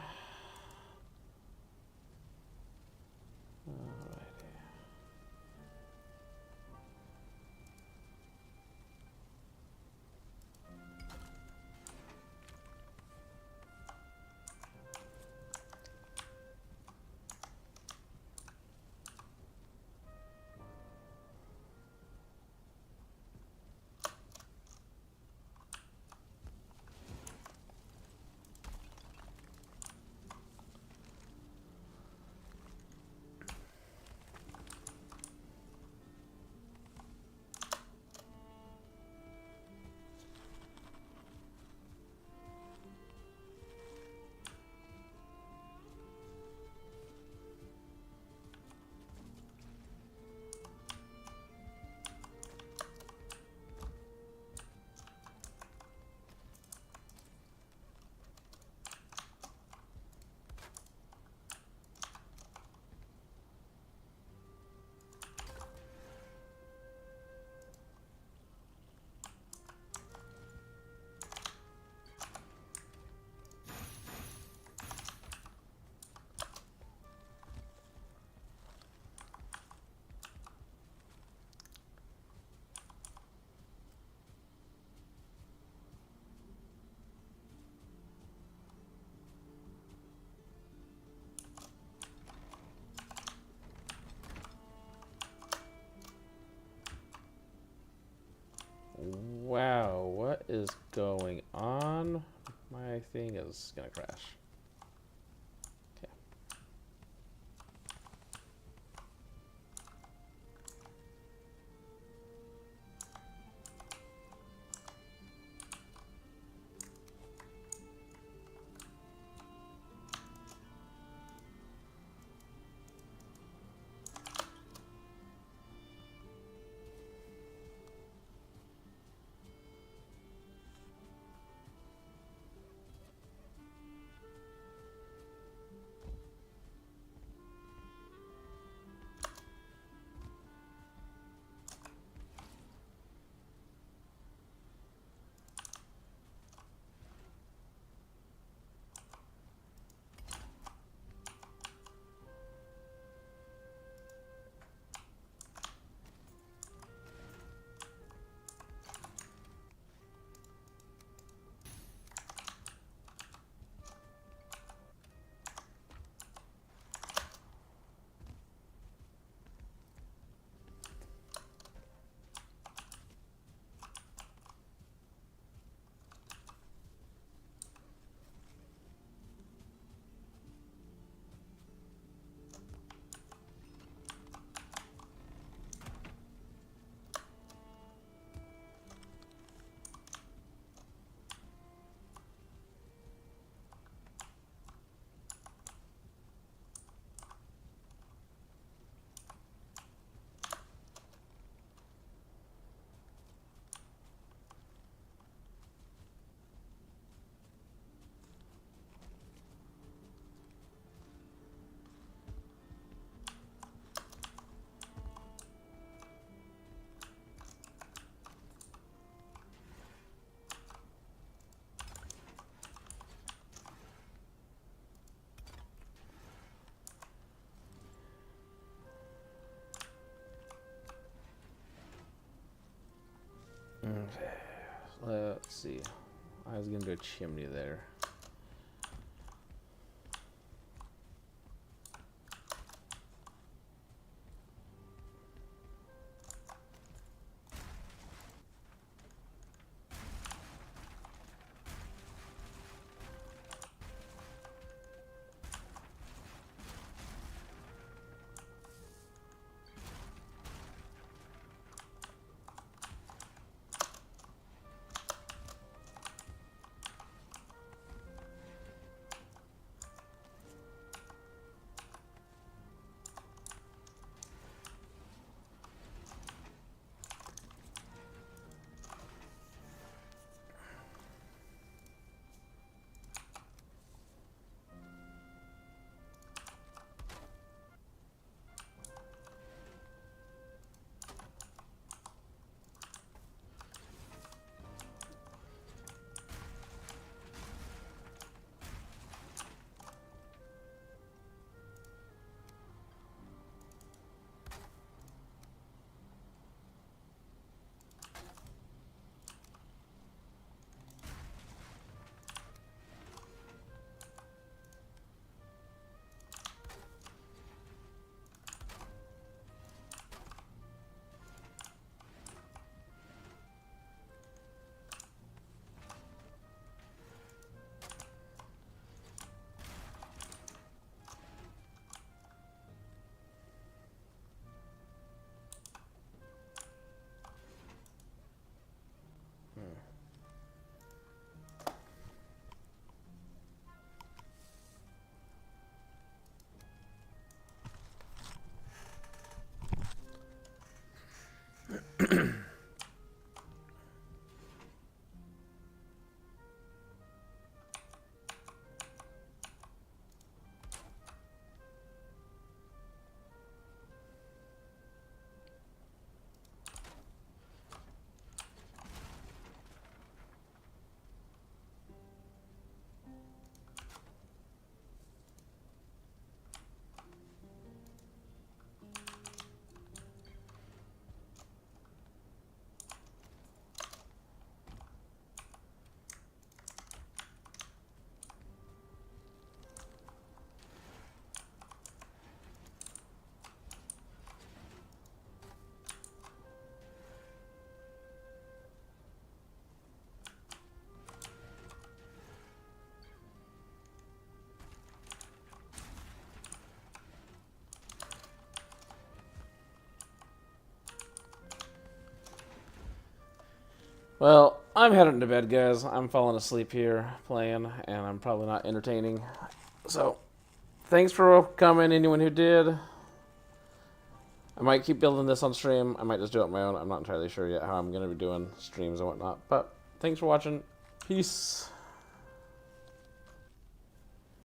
going on? My thing is gonna crash. Okay. Okay. Let's see. I was gonna do a chimney there. Well, I'm heading to bed, guys. I'm falling asleep here playing, and I'm probably not entertaining. So, thanks for coming, anyone who did. I might keep building this on stream. I might just do it on my own. I'm not entirely sure yet how I'm going to be doing streams and whatnot. But, thanks for watching. Peace.